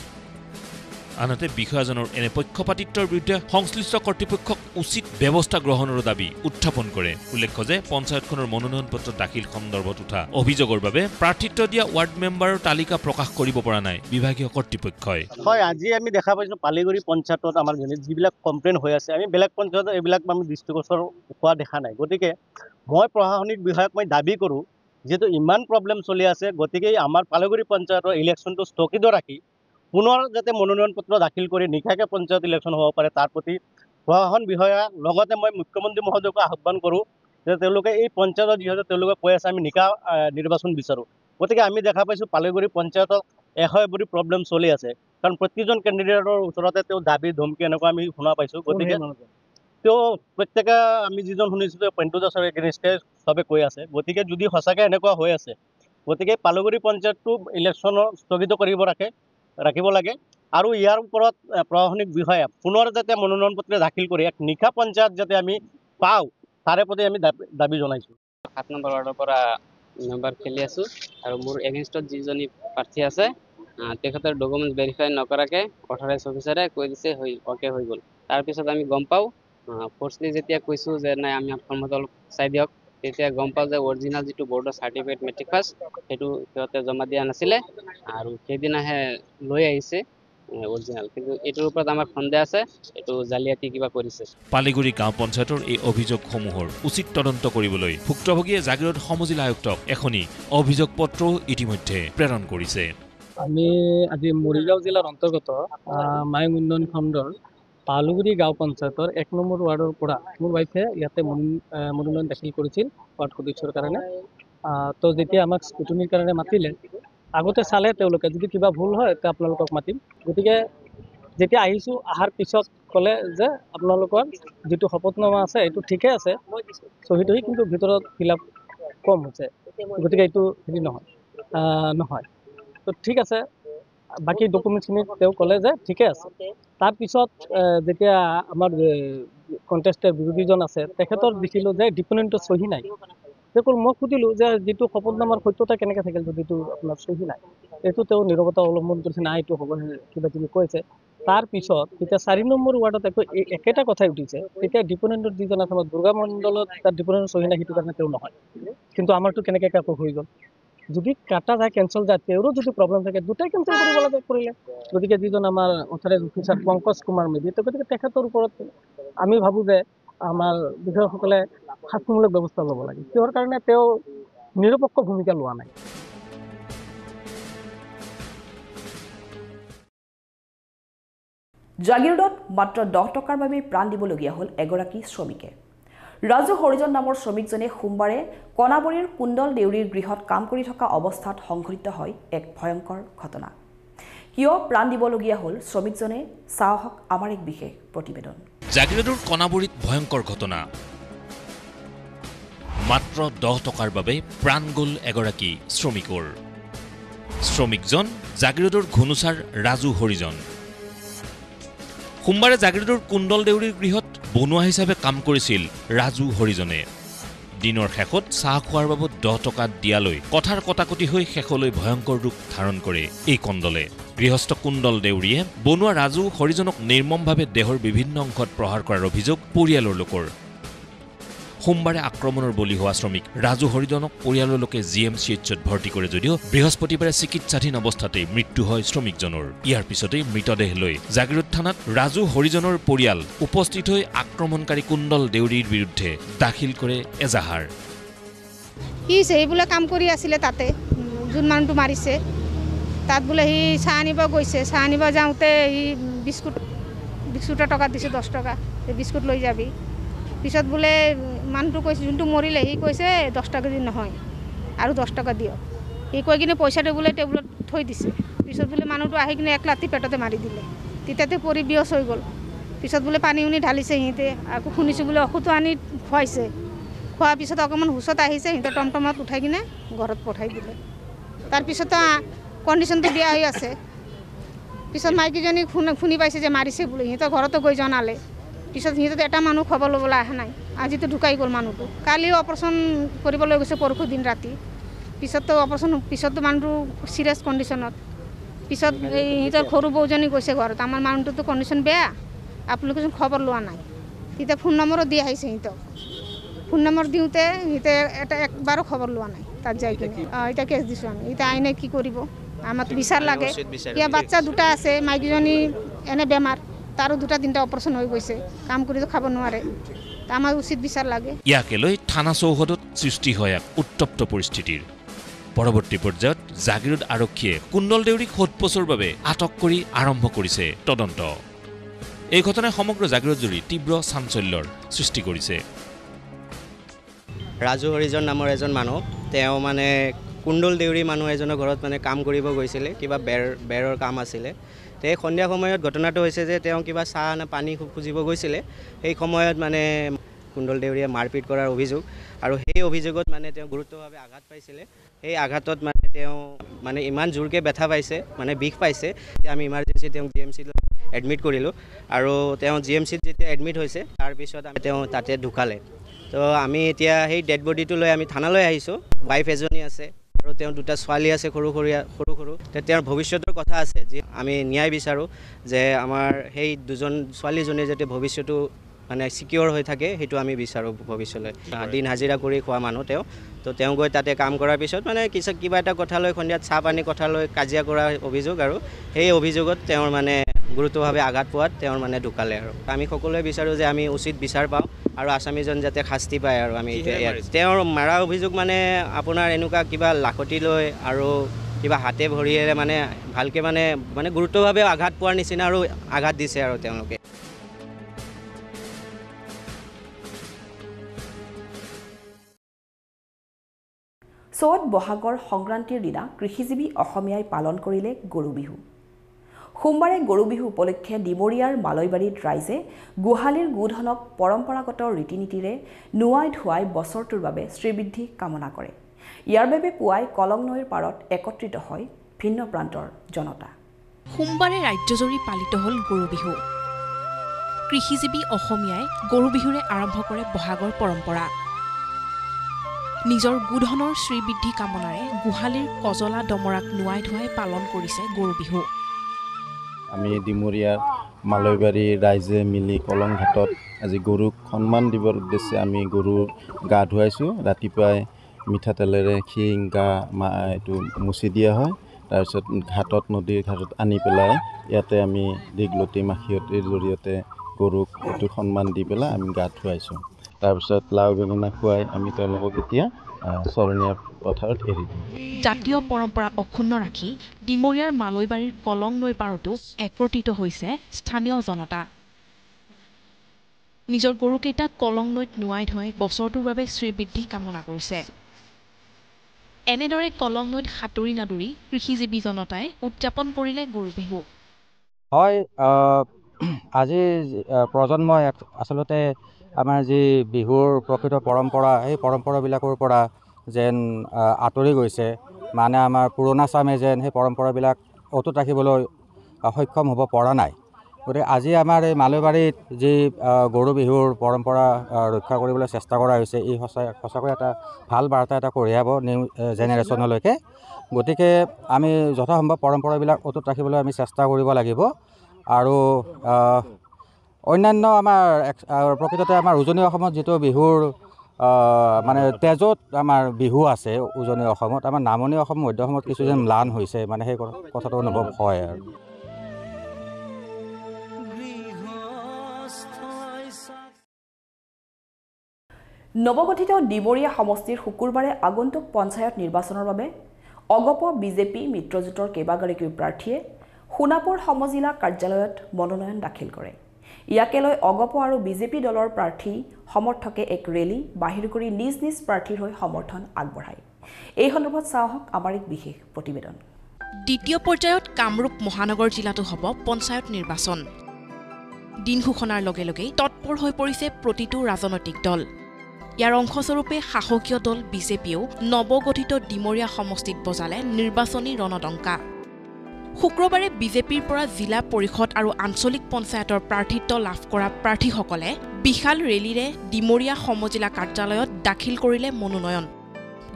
আনহাতে বিষয়াজনৰ এনে পক্ষপাতিত্বৰ বিৰুদ্ধে সংশ্লিষ্ট কৰ্তৃপক্ষক উচিত ব্যৱস্থা গ্ৰহণৰো দাবী উত্থাপন কৰে। উল্লেখ্য যে পঞ্চায়তখনৰ মনোনয়ন পত্ৰ দাখিল সন্দৰ্ভত উঠা অভিযোগৰ বাবে প্ৰাৰ্থিত্ব দিয়া ৱাৰ্ড মেম্বাৰৰ তালিকা প্ৰকাশ কৰিব পৰা নাই বিভাগীয় কৰ্তৃপক্ষই। হয়, আজি আমি দেখা পাইছোঁ পালিগুৰি পঞ্চায়তত আমাৰ যিবিলাক কমপ্লেইন হৈ আছে, আমি বেলেগ পঞ্চায়তত এইবিলাক আমি দৃষ্টিগোচৰ হোৱা দেখা নাই। গতিকে মই প্ৰশাসনিক বিভাগক মই দাবী কৰোঁ, যিহেতু ইমান প্ৰব্লেম চলি আছে, গতিকে আমাৰ পালিগুৰি পঞ্চায়তৰ ইলেকশ্যনটো স্থগিত ৰাখি পুনৰ যাতে মনোনয়ন পত্ৰ দাখিল কৰি নিশাকে পঞ্চায়ত ইলেকশ্যন হ'ব পাৰে, তাৰ প্ৰতি প্ৰশাসন বিষয়া লগতে মই মুখ্যমন্ত্ৰী মহোদয়কো আহ্বান কৰোঁ যে তেওঁলোকে এই পঞ্চায়তত যিহেতু তেওঁলোকে কৈ আছে আমি নিকা নিৰ্বাচন বিচাৰোঁ। গতিকে আমি দেখা পাইছোঁ পালিগুৰি পঞ্চায়তত এশবুৰি প্ৰব্লেম চলি আছে, কাৰণ প্ৰতিজন কেণ্ডিডেটৰ ওচৰতে তেওঁ দাবী ধমকি এনেকুৱা আমি শুনা পাইছোঁ। গতিকে তেওঁ প্ৰত্যেকে আমি যিজন শুনিছোঁ যে পিণ্টু দাসৰ এগেইনষ্টে চবে কৈ আছে। গতিকে যদি সঁচাকৈ এনেকুৱা হৈ আছে, গতিকে পালিগুৰি পঞ্চায়তটো ইলেকশ্যনৰ স্থগিত ৰাখিব লাগে, আৰু ইয়াৰ ওপৰত প্ৰশাসনিক বিষয়া পুনৰ যাতে মনোনয়ন পত্ৰ দাখিল কৰি এক নিশা পঞ্চায়ত যাতে আমি পাওঁ, তাৰে প্ৰতি আমি দাবী জনাইছোঁ। 7 নম্বৰ ৱাৰ্ডৰ পৰা মেম্বাৰ খেলি আছোঁ, আৰু মোৰ এগেইনষ্টত যিজনী প্ৰাৰ্থী আছে তেখেতৰ ডকুমেণ্টছ ভেৰিফাই নকৰাকৈ অথৰাইজ অফিচাৰে কৈ দিছে অ'কে হৈ গ'ল। তাৰপিছত আমি গম পাওঁ, ফৰ্চলি যেতিয়া কৈছোঁ যে নাই আমি ফৰ্মত অলপ চাই দিয়ক, তেতিয়া গম পাওঁ যে অৰিজিনেল যিটো বৰ্ডৰ চাৰ্টিফিকেট মেট্ৰিক পাছ সেইটো সিহঁতে জমা দিয়া নাছিলে, আৰু সেইদিনাহে লৈ আহিছে অৰিজিনেল। কিন্তু এইটোৰ ওপৰত আমাৰ সন্দেহ আছে, এইটো জালিয়াতি কিবা কৰিছে। পালিগুৰি গাঁও পঞ্চায়তৰ এই অভিযোগসমূহৰ উচিত তদন্ত কৰিবলৈ ভুক্তভোগীয়ে জাগিৰোড সমজিলা আয়ুক্তক এখনি অভিযোগ পত্ৰও ইতিমধ্যে প্ৰেৰণ কৰিছে। আমি আজি মৰিগাঁও জিলাৰ অন্তৰ্গত মায়ং উন্নয়ন খণ্ডৰ পালুগুৰি গাঁও পঞ্চায়তৰ 1 নম্বৰ ৱাৰ্ডৰ পৰা মোৰ ৱাইফে ইয়াতে মনোনয়ন দাখিল কৰিছিল ৱাৰ্ড সদস্যৰ কাৰণে। তো যেতিয়া আমাক স্কুটনিৰ কাৰণে মাতিলে, আগতে চালে তেওঁলোকে যদি কিবা ভুল হয় তেতিয়া আপোনালোকক মাতিম। গতিকে যেতিয়া আহিছোঁ, অহাৰ পিছত ক'লে যে আপোনালোকৰ যিটো শপতনামা আছে এইটো ঠিকে আছে, চহী কিন্তু ভিতৰত ফিল আপ কম হৈছে, গতিকে এইটো হেৰি নহয়। তো ঠিক আছে, বাকী ডকুমেণ্টছখিনি তেওঁ ক'লে যে ঠিকে আছে। তাৰপিছত যেতিয়া আমাৰ কণ্টেষ্টেড বিৰোধীজন আছে তেখেতৰ দেখিলোঁ যে ডিপোনেণ্টৰ চহী নাই। তেওঁ মই সুধিলোঁ যে যিটো শপতনামাৰ সত্যতা কেনেকৈ থাকিল যদিটো আপোনাৰ চহী নাই। এইটো তেওঁ নীৰৱতা অৱলম্বন কৰিছে, নাই এইটো হ'ব কিবা কিবি কৈছে। তাৰপিছত যেতিয়া 4 নম্বৰ ৱাৰ্ডত একেটা কথাই উঠিছে, তেতিয়া ডিপোনেণ্টৰ যিজন আছে দুৰ্গা মণ্ডলত তাৰ ডিপোনেণ্টৰ চহী নাই, সেইটো কাৰণে তেওঁ নহয়। কিন্তু আমাৰতো কেনেকৈ কাকো হৈ গ'ল। যদি কাটা যায়, কেঞ্চেল যায়, তেওঁৰো যদি প্ৰব্লেম থাকে দুটাই কেঞ্চেল কৰিব লাগে কৰিলে। গতিকে যিজন আমাৰ অথৰাইজ অফিচাৰ পংকজ কুমাৰ মেধি, গতিকে তেখেতৰ ওপৰত আমি ভাবোঁ যে আমাৰ বিষয়াসকলে শাস্তিমূলক ব্যৱস্থা ল'ব লাগে। কিহৰ কাৰণে তেওঁ নিৰপেক্ষ ভূমিকা লোৱা নাই। জাগিৰোডত মাত্ৰ 10 টকাৰ বাবে প্ৰাণ দিবলগীয়া হ'ল এগৰাকী শ্ৰমিকে। ৰাজু হৰিজন নামৰ শ্ৰমিকজনে সোমবাৰে কণাবৰীৰ কুণ্ডল দেউৰীৰ গৃহত কাম কৰি থকা অৱস্থাত সংঘটিত হয় এক ভয়ংকৰ ঘটনা। কিয় প্ৰাণ দিবলগীয়া হ'ল শ্ৰমিকজনে, চাওক আমাৰ এক বিশেষ প্ৰতিবেদন। জাগিৰোডৰ কণাবৰীত ভয়ংকৰ ঘটনা। মাত্ৰ 10 টকাৰ বাবে প্ৰাণ গ'ল এগৰাকী শ্ৰমিকৰ। শ্ৰমিকজন জাগিৰোডৰ ঘুনুচাৰ ৰাজু হৰিজন। সোমবাৰে জাগিৰোডৰ কুণ্ডল দেউৰীৰ গৃহত বনুৱা হিচাপে কাম কৰিছিল ৰাজু হৰিজনে। দিনৰ শেষত চাহ খোৱাৰ বাবদ 10 টকা দিয়ালৈ কথাৰ কটাকটি হৈ শেষলৈ ভয়ংকৰ ৰূপ ধাৰণ কৰে এই কণ্ডলে। গৃহস্থ কুণ্ডল দেউৰীয়ে বনুৱা ৰাজু হৰিজনক নিৰ্মমভাৱে দেহৰ বিভিন্ন অংশত প্ৰহাৰ কৰাৰ অভিযোগ পৰিয়ালৰ লোকৰ। সোমবাৰে আক্ৰমণৰ বলি হোৱা শ্ৰমিক ৰাজু হৰিজনক পৰিয়ালৰ লোকে GMCHত ভৰ্তি কৰে যদিও বৃহস্পতিবাৰে চিকিৎসাধীন অৱস্থাতেই মৃত্যু হয় শ্ৰমিকজনৰ। ইয়াৰ পিছতেই মৃতদেহ লৈ জাগিৰোড থানাত ৰাজু হৰিজনৰ পৰিয়াল উপস্থিত হৈ আক্ৰমণকাৰী কুণ্ডল দেউৰীৰ বিৰুদ্ধে দাখিল কৰে এজাহাৰ। সি বোলে কাম কৰি আছিলে তাতে, যোন মানুহটো মাৰিছে তাত বোলে সি চাহ আনিব গৈছে। চাহ আনিব যাওঁতে সি বিস্কুটৰ টকা দিছে 10 টকা, বিস্কুট লৈ যাবি। পিছত বোলে মানুহটো কৈছে, যোনটো মৰিলে সি কৈছে 10 টকা দি নহয় আৰু 10 টকা দিয়। সি কৈ কিনে পইচাটো বোলে টেবুলত থৈ দিছে। পিছত বোলে মানুহটো আহি কিনে এক লাঠি পেটতে মাৰি দিলে। তেতিয়াতে পৰি বিয়স হৈ গ'ল। পিছত বোলে পানী উনি ঢালিছে সিহঁতে, আকৌ শুনিছোঁ বোলে ঔষধটো আনি খুৱাইছে। খোৱাৰ পিছত অকণমান হুঁচত আহিছে, সিহঁতে টমটমত উঠাই কিনে ঘৰত পঠাই দিলে। তাৰপিছত কণ্ডিশ্যনটো বেয়া হৈ আছে। পিছত মাইকীজনী শুনি পাইছে যে মাৰিছে বুলি, সিহঁতৰ ঘৰতো গৈ জনালে। পিছত সিহঁতে এটা মানুহ খবৰ ল'বলৈ অহা নাই। আজিতো ঢুকাই গ'ল মানুহটো। কালিও অপাৰেশ্যন কৰিবলৈ গৈছে পৰশু দিন ৰাতি। পিছততো অপাৰেশ্যন পিছততো মানুহটো চিৰিয়াছ কণ্ডিশ্যনত। পিছত এই সিহঁতৰ সৰু বৌজনী গৈছে ঘৰত, আমাৰ মানুহটোতো কণ্ডিশ্যন বেয়া, আপোনালোকে খবৰ লোৱা নাই। তেতিয়া ফোন নম্বৰো দি আহিছে সিহঁতক। ফোন নম্বৰ দিওঁতে সিহঁতে একবাৰো খবৰ লোৱা নাই তাত যাই কিনে। এতিয়া কেছ দিছোঁ আমি। এতিয়া আইনে কি কৰিব, আমাৰতো বিচাৰ লাগে। এতিয়া বাচ্চা দুটা আছে, মাইকীজনী এনে বেমাৰ, তাৰো 2-3টা অপাৰেশ্যন হৈ গৈছে, কাম কৰিতো খাব নোৱাৰে। আমাৰ উচিত বিচাৰ লাগে। ইয়াকে লৈ থানা চৌহদত সৃষ্টি হয় এক উত্তপ্ত পৰিস্থিতিৰ। পৰৱৰ্তী পৰ্যায়ত জাগিৰোড আৰক্ষীয়ে কুণ্ডল দেউৰীক সোধপোছৰ বাবে আটক কৰি আৰম্ভ কৰিছে তদন্ত। এই ঘটনাই সমগ্ৰ জাগিৰোড জুৰি তীব্ৰ চাঞ্চল্যৰ সৃষ্টি কৰিছে। ৰাজু হৰিজন নামৰ এজন মানুহ, তেওঁ মানে কুণ্ডল দেউৰী মানুহ এজনৰ ঘৰত মানে কাম কৰিব গৈছিলে, কিবা বেৰৰ কাম আছিলে। সেই সন্ধিয়া সময়ত ঘটনাটো হৈছে যে তেওঁ কিবা চাহ নে পানী খুজিব গৈছিলে। সেই সময়ত মানে কুণ্ডল দেউৰীয়ে মাৰপিট কৰাৰ অভিযোগ, আৰু সেই অভিযোগত মানে তেওঁ গুৰুত্বভাৱে আঘাত পাইছিলে। সেই আঘাতত মানে তেওঁ মানে ইমান জোৰকৈ ব্যথা পাইছে, মানে বিষ পাইছে, যে আমি ইমাৰ্জেঞ্চি তেওঁক GMCত এডমিট কৰিলোঁ। আৰু তেওঁ GMCত যেতিয়া এডমিট হৈছে তাৰপিছত তেওঁ তাতে ঢুকালে। তো আমি এতিয়া সেই ডেড বডিটো লৈ আমি থানালৈ আহিছোঁ। ৱাইফ এজনী আছে আৰু তেওঁ 2টা ছোৱালী আছে, সৰু সৰু। তেওঁৰ ভৱিষ্যতৰ কথা আছে, যে আমি ন্যায় বিচাৰোঁ যে আমাৰ সেই 2জন ছোৱালীজনীৰ যাতে ভৱিষ্যতটো মানে ছিকিউৰ হৈ থাকে, সেইটো আমি বিচাৰোঁ ভৱিষ্যতলৈ। দিন হাজিৰা কৰি খোৱা মানুহ তেওঁ। তো তেওঁ গৈ তাতে কাম কৰাৰ পিছত মানে কিবা এটা কথা লৈ সন্ধিয়াত চাহ পানী কথা লৈ কাজিয়া কৰাৰ অভিযোগ, আৰু সেই অভিযোগত তেওঁৰ মানে গুৰুত্বভাৱে আঘাত পোৱাত তেওঁৰ মানে ঢুকালে। আৰু আমি সকলোৱে বিচাৰোঁ যে আমি উচিত বিচাৰ পাওঁ আৰু আসামীজন যাতে শাস্তি পায়। আৰু আমি তেওঁৰ মাৰা অভিযোগ মানে আপোনাৰ এনেকুৱা কিবা লাখতি লৈ আৰু কিবা হাতে ভৰিয়েৰে মানে ভালকৈ মানে গুৰুত্বভাৱে আঘাত পোৱাৰ নিচিনা আৰু আঘাত দিছে আৰু তেওঁলোকে। চ'ত বহাগৰ সংক্ৰান্তিৰ দিনা কৃষিজীৱী অসমীয়াই পালন কৰিলে গৰু বিহু। সোমবাৰে গৰু বিহু উপলক্ষে ডিমৰীয়াৰ মালৈবাৰীত ৰাইজে গোহালিৰ গোধনক পৰম্পৰাগত ৰীতি নীতিৰে নুৱাই ধুৱাই বছৰটোৰ বাবে শ্ৰীবৃদ্ধি কামনা কৰে। ইয়াৰ বাবে পুৱাই কলং নৈৰ পাৰত একত্ৰিত হয় ভিন্ন প্ৰান্তৰ জনতা। সোমবাৰে ৰাজ্যজুৰি পালিত হ'ল গৰু বিহু। কৃষিজীৱী অসমীয়াই গৰু বিহুৰে আৰম্ভ কৰে বহাগৰ পৰম্পৰা। নিজৰ গোধনৰ শ্ৰীবৃদ্ধি কামনাৰে গোহালিৰ কজলা দমৰাক নুৱাই ধুৱাই পালন কৰিছে গৰু বিহু। আমি ডিমৰীয়াৰ মালৈবাৰী ৰাইজে মিলি কলং ঘাটত আজি গৰুক সন্মান দিবৰ উদ্দেশ্যে আমি গৰু গা ধুৱাইছোঁ। ৰাতিপুৱাই মিঠাতেলেৰে শিং গা এইটো মুচি দিয়া হয়। তাৰপিছত নদীৰ ঘাটত আনি পেলাই ইয়াতে আমি দীঘলতি মাখিয়তিৰ জৰিয়তে গৰুক এইটো সন্মান দি পেলাই আমি গা ধুৱাইছোঁ। তাৰপিছত লাও বেঙেনা খুৱাই আমি তেওঁলোকক এতিয়া চৰণীয়া পথাৰত এৰি দিওঁ। জাতীয় পৰম্পৰা অক্ষুণ্ণ ৰাখি ডিমৰীয়াৰ মালৈবাৰীৰ কলং নৈ পাৰতো একত্ৰিত হৈছে স্থানীয় জনতা। নিজৰ গৰুকেইটাক কলং নৈত নুৱাই থৈ বছৰটোৰ বাবে শ্ৰীবৃদ্ধি কামনা কৰিছে। এনেদৰে কলং নৈত সাঁতুৰি নাদুৰি কৃষিজীৱী জনতাই উদযাপন কৰিলে গৰু বিহু। হয়, আজি প্ৰজন্মই আচলতে আমাৰ যি বিহুৰ প্ৰকৃত পৰম্পৰা সেই পৰম্পৰাবিলাকৰ পৰা যেন আঁতৰি গৈছে। মানে আমাৰ পুৰণা চামে যেন সেই পৰম্পৰাবিলাক অটুট ৰাখিবলৈ সক্ষম হ'ব পৰা নাই। গতিকে আজি আমাৰ এই মালৈবাৰীত যি গৰু বিহুৰ পৰম্পৰা ৰক্ষা কৰিবলৈ চেষ্টা কৰা হৈছে, এই সঁচাকৈ এটা ভাল বাৰ্তা এটা কঢ়িয়াব নিউ জেনেৰেশ্যনলৈকে। গতিকে আমি যথাসম্ভৱ পৰম্পৰাবিলাক অটুট ৰাখিবলৈ আমি চেষ্টা কৰিব লাগিব। আৰু অন্যান্য আমাৰ প্ৰকৃততে আমাৰ উজনি অসমত যিটো বিহুৰ মানে তেজত আমাৰ বিহু আছে উজনি অসমত, আমাৰ নামনি অসম মধ্য অসমত কিছু যেন ম্লান হৈছে, মানে সেই কথাটো অনুভৱ হয়। আৰু নৱগঠিত ডিমৰীয়া সমষ্টিৰ শুকুৰবাৰে আগন্তুক পঞ্চায়ত নিৰ্বাচনৰ বাবে অগপ বিজেপি মিত্ৰজোঁটৰ কেইবাগৰাকীও প্ৰাৰ্থীয়ে সোণাপুৰ সমজিলা কাৰ্যালয়ত মনোনয়ন দাখিল কৰে। ইয়াকে লৈ অগপ আৰু বিজেপি দলৰ প্ৰাৰ্থী সমৰ্থকে এক ৰেলী বাহিৰ কৰি নিজ নিজ প্ৰাৰ্থীৰ হৈ সমৰ্থন আগবঢ়ায়। এই সন্দৰ্ভত চাওক আমাৰ এক বিশেষ প্ৰতিবেদন। দ্বিতীয় পৰ্যায়ত কামৰূপ মহানগৰ জিলাতো হ'ব পঞ্চায়ত নিৰ্বাচন। দিন ঘোষণাৰ লগে লগেই তৎপৰ হৈ পৰিছে প্ৰতিটো ৰাজনৈতিক দল। ইয়াৰ অংশস্বৰূপে শাসকীয় দল বিজেপিয়েও নৱগঠিত ডিমৰীয়া সমষ্টিত বজালে নিৰ্বাচনী ৰণদংকা। শুক্ৰবাৰে বিজেপিৰ পৰা জিলা পৰিষদ আৰু আঞ্চলিক পঞ্চায়তৰ প্ৰাৰ্থিত্ব লাভ কৰা প্ৰাৰ্থীসকলে বিশাল ৰেলীৰে ডিমৰীয়া সমজিলা কাৰ্যালয়ত দাখিল কৰিলে মনোনয়ন।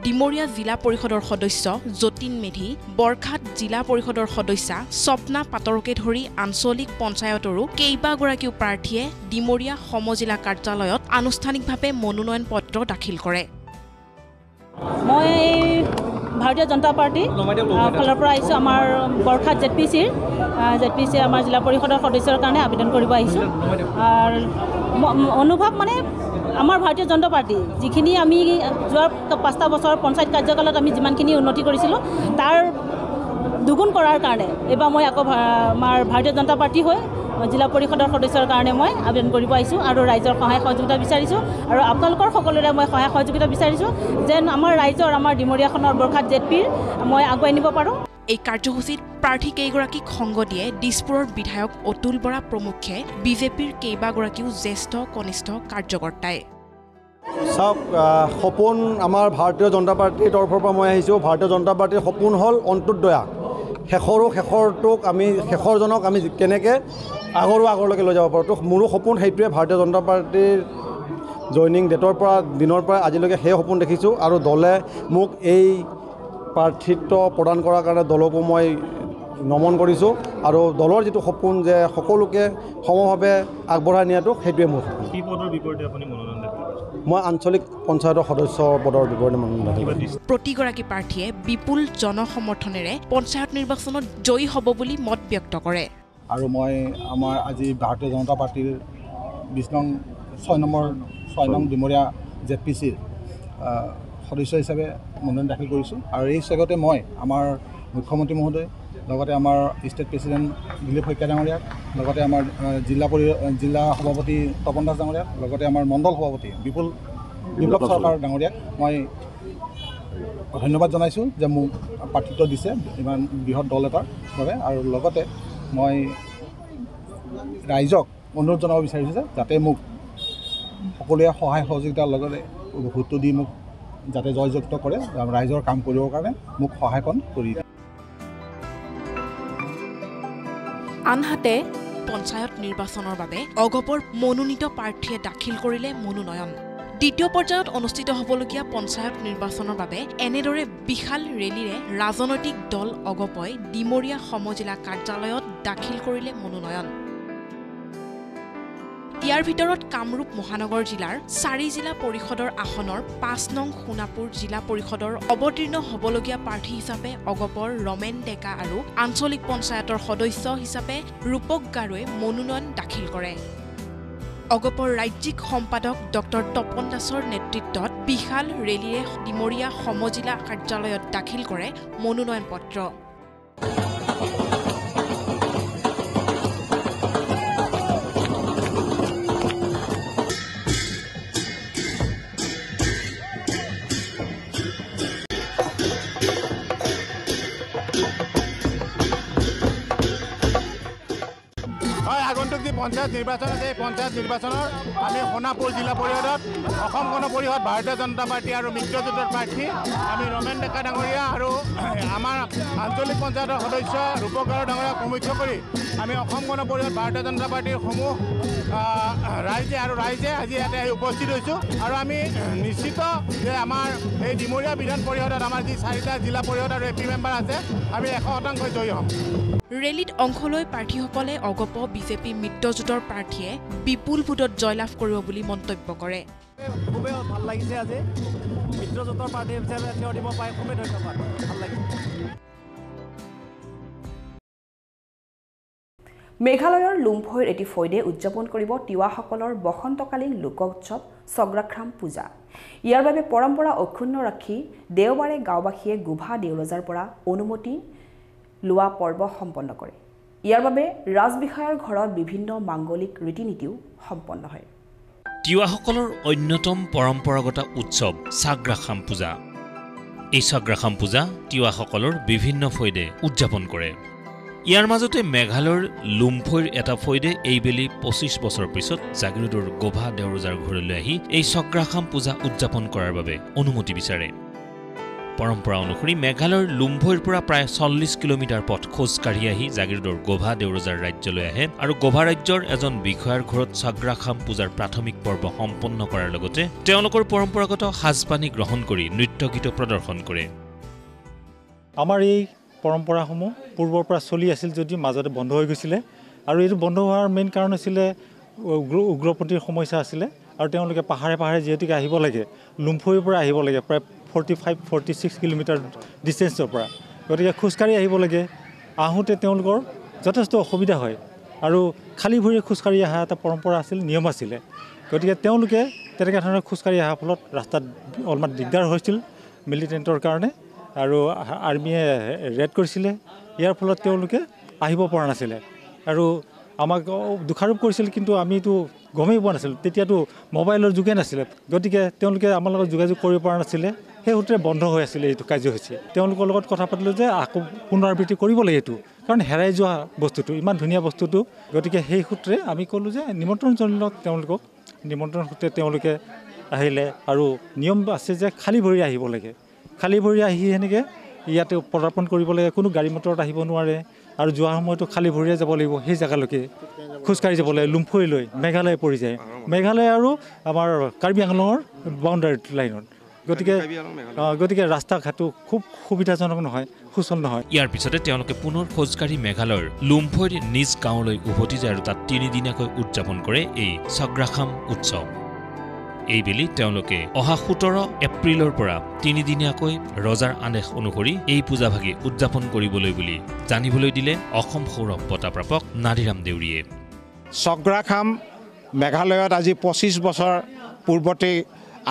ডিমৰীয়া জিলা পৰিষদৰ সদস্য যতীন মেধি, বৰখাট জিলা পৰিষদৰ সদস্যা স্বপ্না পাটৰকে ধৰি আঞ্চলিক পঞ্চায়তৰো কেইবাগৰাকীও প্ৰাৰ্থীয়ে ডিমৰীয়া সমজিলা কাৰ্যালয়ত আনুষ্ঠানিকভাৱে মনোনয়ন পত্ৰ দাখিল কৰে। মই ভাৰতীয় জনতা পাৰ্টি ফালৰ পৰা আহিছোঁ। আমাৰ বৰখাট জেডপিচিৰ আমাৰ জিলা পৰিষদৰ সদস্যৰ কাৰণে আবেদন কৰিব আহিছোঁ। অনুভৱ মানে আমাৰ ভাৰতীয় জনতা পাৰ্টি যিখিনি আমি যোৱা 5টা বছৰ পঞ্চায়ত কাৰ্যকালত আমি যিমানখিনি উন্নতি কৰিছিলোঁ তাৰ দুগুণ কৰাৰ কাৰণে এইবাৰ মই আকৌ আমাৰ ভাৰতীয় জনতা পাৰ্টি হৈ জিলা পৰিষদৰ সদস্যৰ কাৰণে মই আবেদন কৰিব আহিছোঁ আৰু ৰাইজৰ সহায় সহযোগিতা বিচাৰিছোঁ। আৰু আপোনালোকৰ সকলোৰে মই সহায় সহযোগিতা বিচাৰিছোঁ যেন আমাৰ ৰাইজৰ আমাৰ ডিমৰীয়াখনৰ বৰখাট জেডপিৰ মই আগুৱাই নিব পাৰোঁ। এই কাৰ্যসূচীত প্ৰাৰ্থী কেইগৰাকীক সংগ দিয়ে দিছপুৰৰ বিধায়ক অতুল বৰা প্ৰমুখ্যে বিজেপিৰ কেইবাগৰাকীও জ্যেষ্ঠ কনিষ্ঠ কাৰ্যকৰ্তাই। চাওক, সপোন আমাৰ ভাৰতীয় জনতা পাৰ্টিৰ তৰফৰ পৰা মই আহিছোঁ। ভাৰতীয় জনতা পাৰ্টিৰ সপোন হ'ল অন্ত্যোদয়া। শেষৰটোক আমি শেষৰজনক আমি কেনেকৈ আগলৈকে লৈ যাব পাৰোঁ। তো মোৰো সপোন সেইটোৱে। ভাৰতীয় জনতা পাৰ্টিৰ জইনিং ডেটৰ পৰা দিনৰ পৰা আজিলৈকে সেই সপোন দেখিছোঁ আৰু দলে মোক এই প্ৰাৰ্থিত্ব প্ৰদান কৰাৰ কাৰণে দলকো মই নমন কৰিছোঁ। আৰু দলৰ যিটো সপোন যে সকলোকে সমভাৱে আগবঢ়াই নিয়াটো, সেইটোৱে মোৰ সপোন। কি পদৰ বিপৰীতে আপুনি মনোনয়ন দাখিল কৰিছে? মই আঞ্চলিক পঞ্চায়তৰ সদস্য পদৰ বিপৰীতে মনোনয়ন দাখিল কৰিছোঁ। প্ৰতিগৰাকী প্ৰাৰ্থীয়ে বিপুল জনসমৰ্থনেৰে পঞ্চায়ত নিৰ্বাচনত জয়ী হ'ব বুলি মত ব্যক্ত কৰে। আৰু মই আমাৰ আজি ভাৰতীয় জনতা পাৰ্টিৰ 6 নং ডিমৰীয়া জেডপিচিৰ সদস্য হিচাপে মনোনয়ন দাখিল কৰিছোঁ। আৰু এই চেগতে মই আমাৰ মুখ্যমন্ত্ৰী মহোদয়, লগতে আমাৰ ষ্টেট প্ৰেচিডেণ্ট দিলীপ শইকীয়া ডাঙৰীয়াক, লগতে আমাৰ জিলা সভাপতি তপন দাস ডাঙৰীয়াক, লগতে আমাৰ মণ্ডল সভাপতি বিপ্লৱ চৰকাৰ ডাঙৰীয়াক মই ধন্যবাদ জনাইছোঁ যে মোক প্ৰাৰ্থিত্ব দিছে ইমান বৃহৎ দল এটাৰ বাবে। আৰু লগতে মই ৰাইজক অনুৰোধ জনাব বিচাৰিছোঁ যে যাতে মোক সকলোৱে সহায় সহযোগিতাৰ লগতে ভোটটো দি মোক যাতে জয়যুক্ত কৰে, ৰাইজৰ কাম কৰিবৰ কাৰণে মোক সহায়কণ কৰি দিয়ে। আনহাতে পঞ্চায়ত নিৰ্বাচনৰ বাবে অগপৰ মনোনীত প্ৰাৰ্থীয়ে দাখিল কৰিলে মনোনয়ন। দ্বিতীয় পৰ্যায়ত অনুষ্ঠিত হ'বলগীয়া পঞ্চায়ত নিৰ্বাচনৰ বাবে এনেদৰে বিশাল ৰেলীৰে ৰাজনৈতিক দল অগপই ডিমৰীয়া সমজিলা কাৰ্যালয়ত দাখিল কৰিলে মনোনয়ন। ইয়াৰ ভিতৰত কামৰূপ মহানগৰ জিলাৰ 4 জিলা পৰিষদৰ আসনৰ 5 নং সোণাপুৰ জিলা পৰিষদৰ অৱতীৰ্ণ হ'বলগীয়া প্ৰাৰ্থী হিচাপে অগপৰ ৰমেন ডেকা আৰু আঞ্চলিক পঞ্চায়তৰ সদস্য হিচাপে ৰূপক গাৰুৱে মনোনয়ন দাখিল কৰে। অগপৰ ৰাজ্যিক সম্পাদক ডক্টৰ তপন দাসৰ নেতৃত্বত বিশাল ৰেলীৰে ডিমৰীয়া সমজিলা কাৰ্যালয়ত দাখিল কৰে মনোনয়ন পত্ৰ। আগন্তুক যি পঞ্চায়ত নিৰ্বাচন আছে এই পঞ্চায়ত নিৰ্বাচনৰ আমি সোণাপুৰ জিলা পৰিষদত অসম গণ পৰিষদ ভাৰতীয় জনতা পাৰ্টি আৰু মিত্ৰজোঁটৰ প্ৰাৰ্থী আমি ৰমেন ডেকা ডাঙৰীয়া আৰু আমাৰ আঞ্চলিক পঞ্চায়তৰ সদস্য ৰূপক গাৰু ডাঙৰীয়াক সমুখ্য কৰি আমি অসম গণ পৰিষদ ভাৰতীয় জনতা পাৰ্টিৰ সমূহ ৰাইজে আজি ইয়াতে উপস্থিত হৈছোঁ আৰু আমি নিশ্চিত যে আমাৰ এই ডিমৰীয়া বিধান পৰিষদত আমাৰ যি 4টা জিলা পৰিষদ আৰু এপি মেম্বাৰ আছে আমি 100% জয়ী হ'ম। ৰেলীত অংশ লৈ প্ৰাৰ্থীসকলে অগপ বিজেপি মিত্ৰজোঁটৰ প্ৰাৰ্থীয়ে বিপুল ভোটত জয়লাভ কৰিব বুলি মন্তব্য কৰে। খুবেই ভাল লাগিছে আজি মিত্ৰজোঁটৰ প্ৰাৰ্থী হিচাপে থিয় দিব পাই খুবেই ধন্যবাদ, ভাল লাগিছে। মেঘালয়ৰ লুম্ফৈৰ এটি ফৈদে উদযাপন কৰিব তিৱাসকলৰ বসন্তকালীন লোক উৎসৱ ছগ্ৰাখাম পূজা। ইয়াৰ বাবে পৰম্পৰা অক্ষুণ্ণ ৰাখি দেওবাৰে গাঁওবাসীয়ে গোভা দেউৰজাৰ পৰা অনুমতি লোৱা পৰ্ব সম্পন্ন কৰে। ইয়াৰ বাবে ৰাজবিষয়াৰ ঘৰত বিভিন্ন মাংগলিক ৰীতি নীতিও সম্পন্ন হয়। তিৱাসকলৰ অন্যতম পৰম্পৰাগত উৎসৱ ছগ্ৰাখাম পূজা। এই ছগ্ৰাখাম পূজা তিৱাসকলৰ বিভিন্ন ফৈদে উদযাপন কৰে। ইয়াৰ মাজতে মেঘালয়ৰ লুম্ফৈৰ এটা ফৈদে এইবেলি 25 বছৰ পিছত জাগিৰোডৰ গোভা দেউৰজাৰ ঘৰলৈ আহি এই ছগ্ৰাখাম পূজা উদযাপন কৰাৰ বাবে অনুমতি বিচাৰে। পৰম্পৰা অনুসৰি মেঘালয়ৰ লুম্ফৈৰ পৰা প্ৰায় 40 কিলোমিটাৰ পথ খোজকাঢ়ি আহি জাগিৰোডৰ গোভা দেউৰজাৰ ৰাজ্যলৈ আহে আৰু গোভা ৰাজ্যৰ এজন বিষয়াৰ ঘৰত ছগ্ৰাখাম পূজাৰ প্ৰাথমিক পৰ্ব সম্পন্ন কৰাৰ লগতে তেওঁলোকৰ পৰম্পৰাগত সাজপানী গ্ৰহণ কৰি নৃত্য গীত প্ৰদৰ্শন কৰে। আমাৰ এই পৰম্পৰাসমূহ পূৰ্বৰ পৰা চলি আছিল যদিও মাজতে বন্ধ হৈ গৈছিলে আৰু এইটো বন্ধ হোৱাৰ মেইন কাৰণ হৈছিলে উগ্ৰপন্থীৰ সমস্যা আছিলে আৰু তেওঁলোকে পাহাৰে পাহাৰে যিহেতুকে আহিব লাগে লুম্ফৈৰ পৰা আহিব লাগে প্ৰায় 45-46 কিলোমিটাৰ ডিষ্টেঞ্চৰ পৰা, গতিকে খোজকাঢ়ি আহিব লাগে। আহোঁতে তেওঁলোকৰ যথেষ্ট অসুবিধা হয় আৰু খালী ভৰিৰে খোজকাঢ়ি অহা এটা পৰম্পৰা আছিল, নিয়ম আছিলে। গতিকে তেওঁলোকে তেনেকুৱা ধৰণৰ খোজকাঢ়ি অহাৰ ফলত ৰাস্তাত অলপমান দিগদাৰ হৈছিল মিলিটেণ্টৰ কাৰণে আৰু আৰ্মিয়ে ৰেড কৰিছিলে। ইয়াৰ ফলত তেওঁলোকে আহিব পৰা নাছিলে আৰু আমাক দোষাৰোপ কৰিছিল, কিন্তু আমিতো গমেই পোৱা নাছিলোঁ, তেতিয়াতো মোবাইলৰ যুগে নাছিলে, গতিকে তেওঁলোকে আমাৰ লগত যোগাযোগ কৰিব পৰা নাছিলে। সেই সূত্ৰে বন্ধ হৈ আছিলে এইটো কাৰ্যসূচী। তেওঁলোকৰ লগত কথা পাতিলোঁ যে আকৌ পুনৰাবৃত্তি কৰিব লাগে এইটো, কাৰণ হেৰাই যোৱা বস্তুটো ইমান ধুনীয়া বস্তুটো। গতিকে সেই সূত্ৰে আমি ক'লোঁ যে নিমন্ত্ৰণ জনালোঁ তেওঁলোকক। নিমন্ত্ৰণ সূত্ৰে তেওঁলোকে আহিলে আৰু নিয়ম আছে যে খালী ভৰি আহিব লাগে। খালী ভৰি আহি সেনেকৈ ইয়াতে পদাৰ্পণ কৰিব লাগে, কোনো গাড়ী মটৰত আহিব নোৱাৰে আৰু যোৱাৰ সময়তো খালী ভৰিৰে যাব লাগিব। সেই জেগালৈকে খোজকাঢ়ি যাব লাগে, লুম্ফৈলৈ মেঘালয় পৰি যায়, মেঘালয় আৰু আমাৰ কাৰ্বি আংলঙৰ বাউণ্ডাৰী লাইনত। গতিকে ৰাস্তা ঘাটো খুব সুবিধাজনক নহয়, সুচল নহয়। ইয়াৰ পিছতে তেওঁলোকে পুনৰ খোজকাঢ়ি মেঘালয়ৰ লুম্ফৈৰ নিজ গাঁৱলৈ উভতি যায় আৰু তাত 3 দিনীয়াকৈ উদযাপন কৰে এই ছগ্ৰাখাম উৎসৱ। এইবেলি তেওঁলোকে অহা 17 এপ্ৰিলৰ পৰা 3 দিনীয়াকৈ ৰজাৰ আদেশ অনুসৰি এই পূজাভাগি উদযাপন কৰিবলৈ বুলি জানিবলৈ দিলে অসম সৌৰভ বঁটা প্ৰাপক নাদিৰাম দেউৰীয়ে। ছগ্ৰাখাম মেঘালয়ত আজি 25 বছৰ পূৰ্বতেই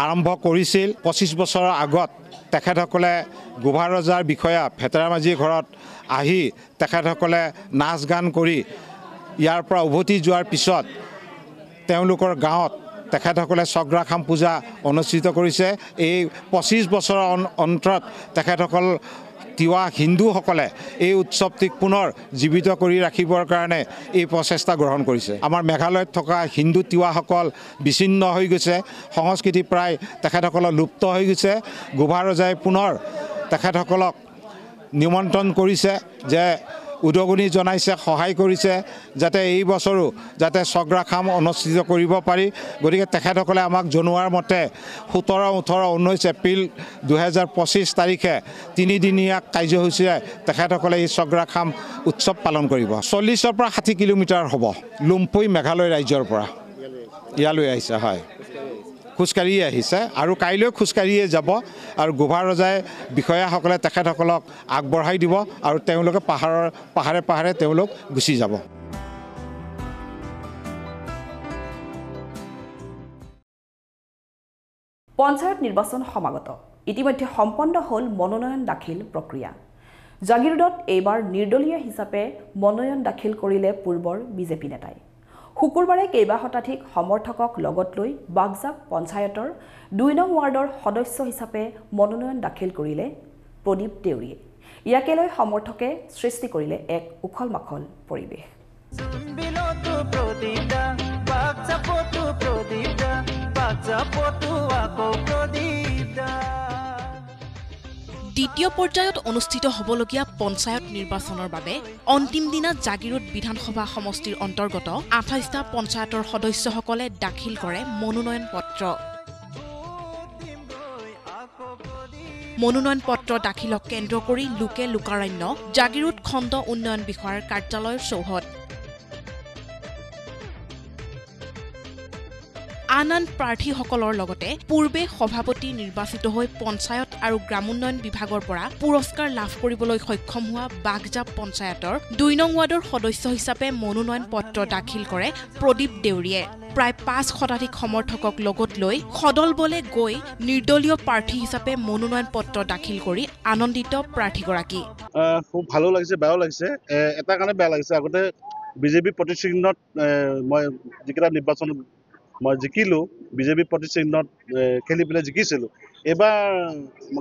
আৰম্ভ কৰিছিল। 25 বছৰৰ আগত তেখেতসকলে গোভা ৰজাৰ বিষয়া ভেটেৰা মাঝিৰ ঘৰত আহি তেখেতসকলে নাচ গান কৰি ইয়াৰ পৰা উভতি যোৱাৰ পিছত তেওঁলোকৰ গাঁৱত তেখেতসকলে ছগ্ৰাখাম পূজা অনুষ্ঠিত কৰিছে। এই 25 বছৰৰ অন্তৰত তেখেতসকল তিৱা হিন্দুসকলে এই উৎসৱটিক পুনৰ জীৱিত কৰি ৰাখিবৰ কাৰণে এই প্ৰচেষ্টা গ্ৰহণ কৰিছে। আমাৰ মেঘালয়ত থকা হিন্দু তিৱাসকল বিচ্ছিন্ন হৈ গৈছে, সংস্কৃতি প্ৰায় তেখেতসকলৰ লুপ্ত হৈ গৈছে। গোভা ৰজাই পুনৰ তেখেতসকলক নিমন্ত্ৰণ কৰিছে যে উদগনি জনাইছে, সহায় কৰিছে যাতে এই বছৰো যাতে ছগ্ৰাখাম অনুষ্ঠিত কৰিব পাৰি। গতিকে তেখেতসকলে আমাক জনোৱাৰ মতে 17, 18, 19 এপ্ৰিল 2025 তাৰিখে 3 দিনীয়া কাৰ্যসূচীৰে তেখেতসকলে এই ছগ্ৰাখাম উৎসৱ পালন কৰিব। 40-ৰ পৰা 60 কিলোমিটাৰ হ'ব লুম্ফৈ মেঘালয় ৰাজ্যৰ পৰা ইয়ালৈ আহিছে। হয়, খোজকাঢ়িয়ে আহিছে আৰু কাইলৈ খোজকাঢ়িয়ে যাব আৰু গোভা ৰজাই বিষয়াসকলে তেখেতসকলক আগবঢ়াই দিব আৰু তেওঁলোকে পাহাৰে পাহাৰে তেওঁলোক গুচি যাব। পঞ্চায়ত নিৰ্বাচন সমাগত ইতিমধ্যে সম্পন্ন হ'ল মনোনয়ন দাখিল প্ৰক্ৰিয়া জাগিৰোডত এইবাৰ নিৰ্দলীয় হিচাপে মনোনয়ন দাখিল কৰিলে পূৰ্বৰ বিজেপি নেতাই শুকুৰবাৰে কেইবা শতাধিক সমৰ্থকক লগত লৈ বাগজাপ পঞ্চায়তৰ ২ নং ৱাৰ্ডৰ সদস্য হিচাপে মনোনয়ন দাখিল কৰিলে প্ৰদীপ দেউৰীয়ে ইয়াকে লৈ সমৰ্থকে সৃষ্টি কৰিলে এক উখল মাখল পৰিৱেশ দ্বিতীয় পৰ্যায়ত অনুষ্ঠিত হ'বলগীয়া পঞ্চায়ত নিৰ্বাচনৰ বাবে অন্তিম দিনা জাগিৰোড বিধানসভা সমষ্টিৰ অন্তৰ্গত ২৮টা পঞ্চায়তৰ সদস্যসকলে দাখিল কৰে মনোনয়ন পত্ৰ মনোনয়ন পত্ৰ দাখিলক কেন্দ্ৰ কৰি লোকে লোকাৰণ্য জাগিৰোড খণ্ড উন্নয়ন বিষয়াৰ কাৰ্যালয়ৰ চৌহদ আন প্ৰাৰ্থীসকলৰ লগতে পূৰ্বে সভাপতি নিৰ্বাচিত হৈ পঞ্চায়ত আৰু গ্ৰামোন্নয়ন বিভাগৰ পৰা পুৰস্কাৰ লাভ কৰিবলৈ সক্ষম হোৱা বাগজাপ পঞ্চায়তৰ ২ নং ৱাৰ্ডৰ সদস্য হিচাপে মনোনয়ন পত্ৰ দাখিল কৰে প্ৰদীপ দেউৰীয়ে প্ৰায় ৫ শতাধিক সমৰ্থকক লগত লৈ সদল বলে গৈ নিৰ্দলীয় প্ৰাৰ্থী হিচাপে মনোনয়ন পত্ৰ দাখিল কৰি আনন্দিত প্ৰাৰ্থীগৰাকী খুব ভালো লাগিছে বেয়াও লাগিছে এটা কাৰণে বেয়া লাগিছে আগতে বিজেপি প্ৰতিচিহ্নত মই যিকেইটা নিৰ্বাচন মই জিকিলোঁ বিজেপি প্ৰতিচিহ্নত খেলি পেলাই জিকিছিলোঁ এইবাৰ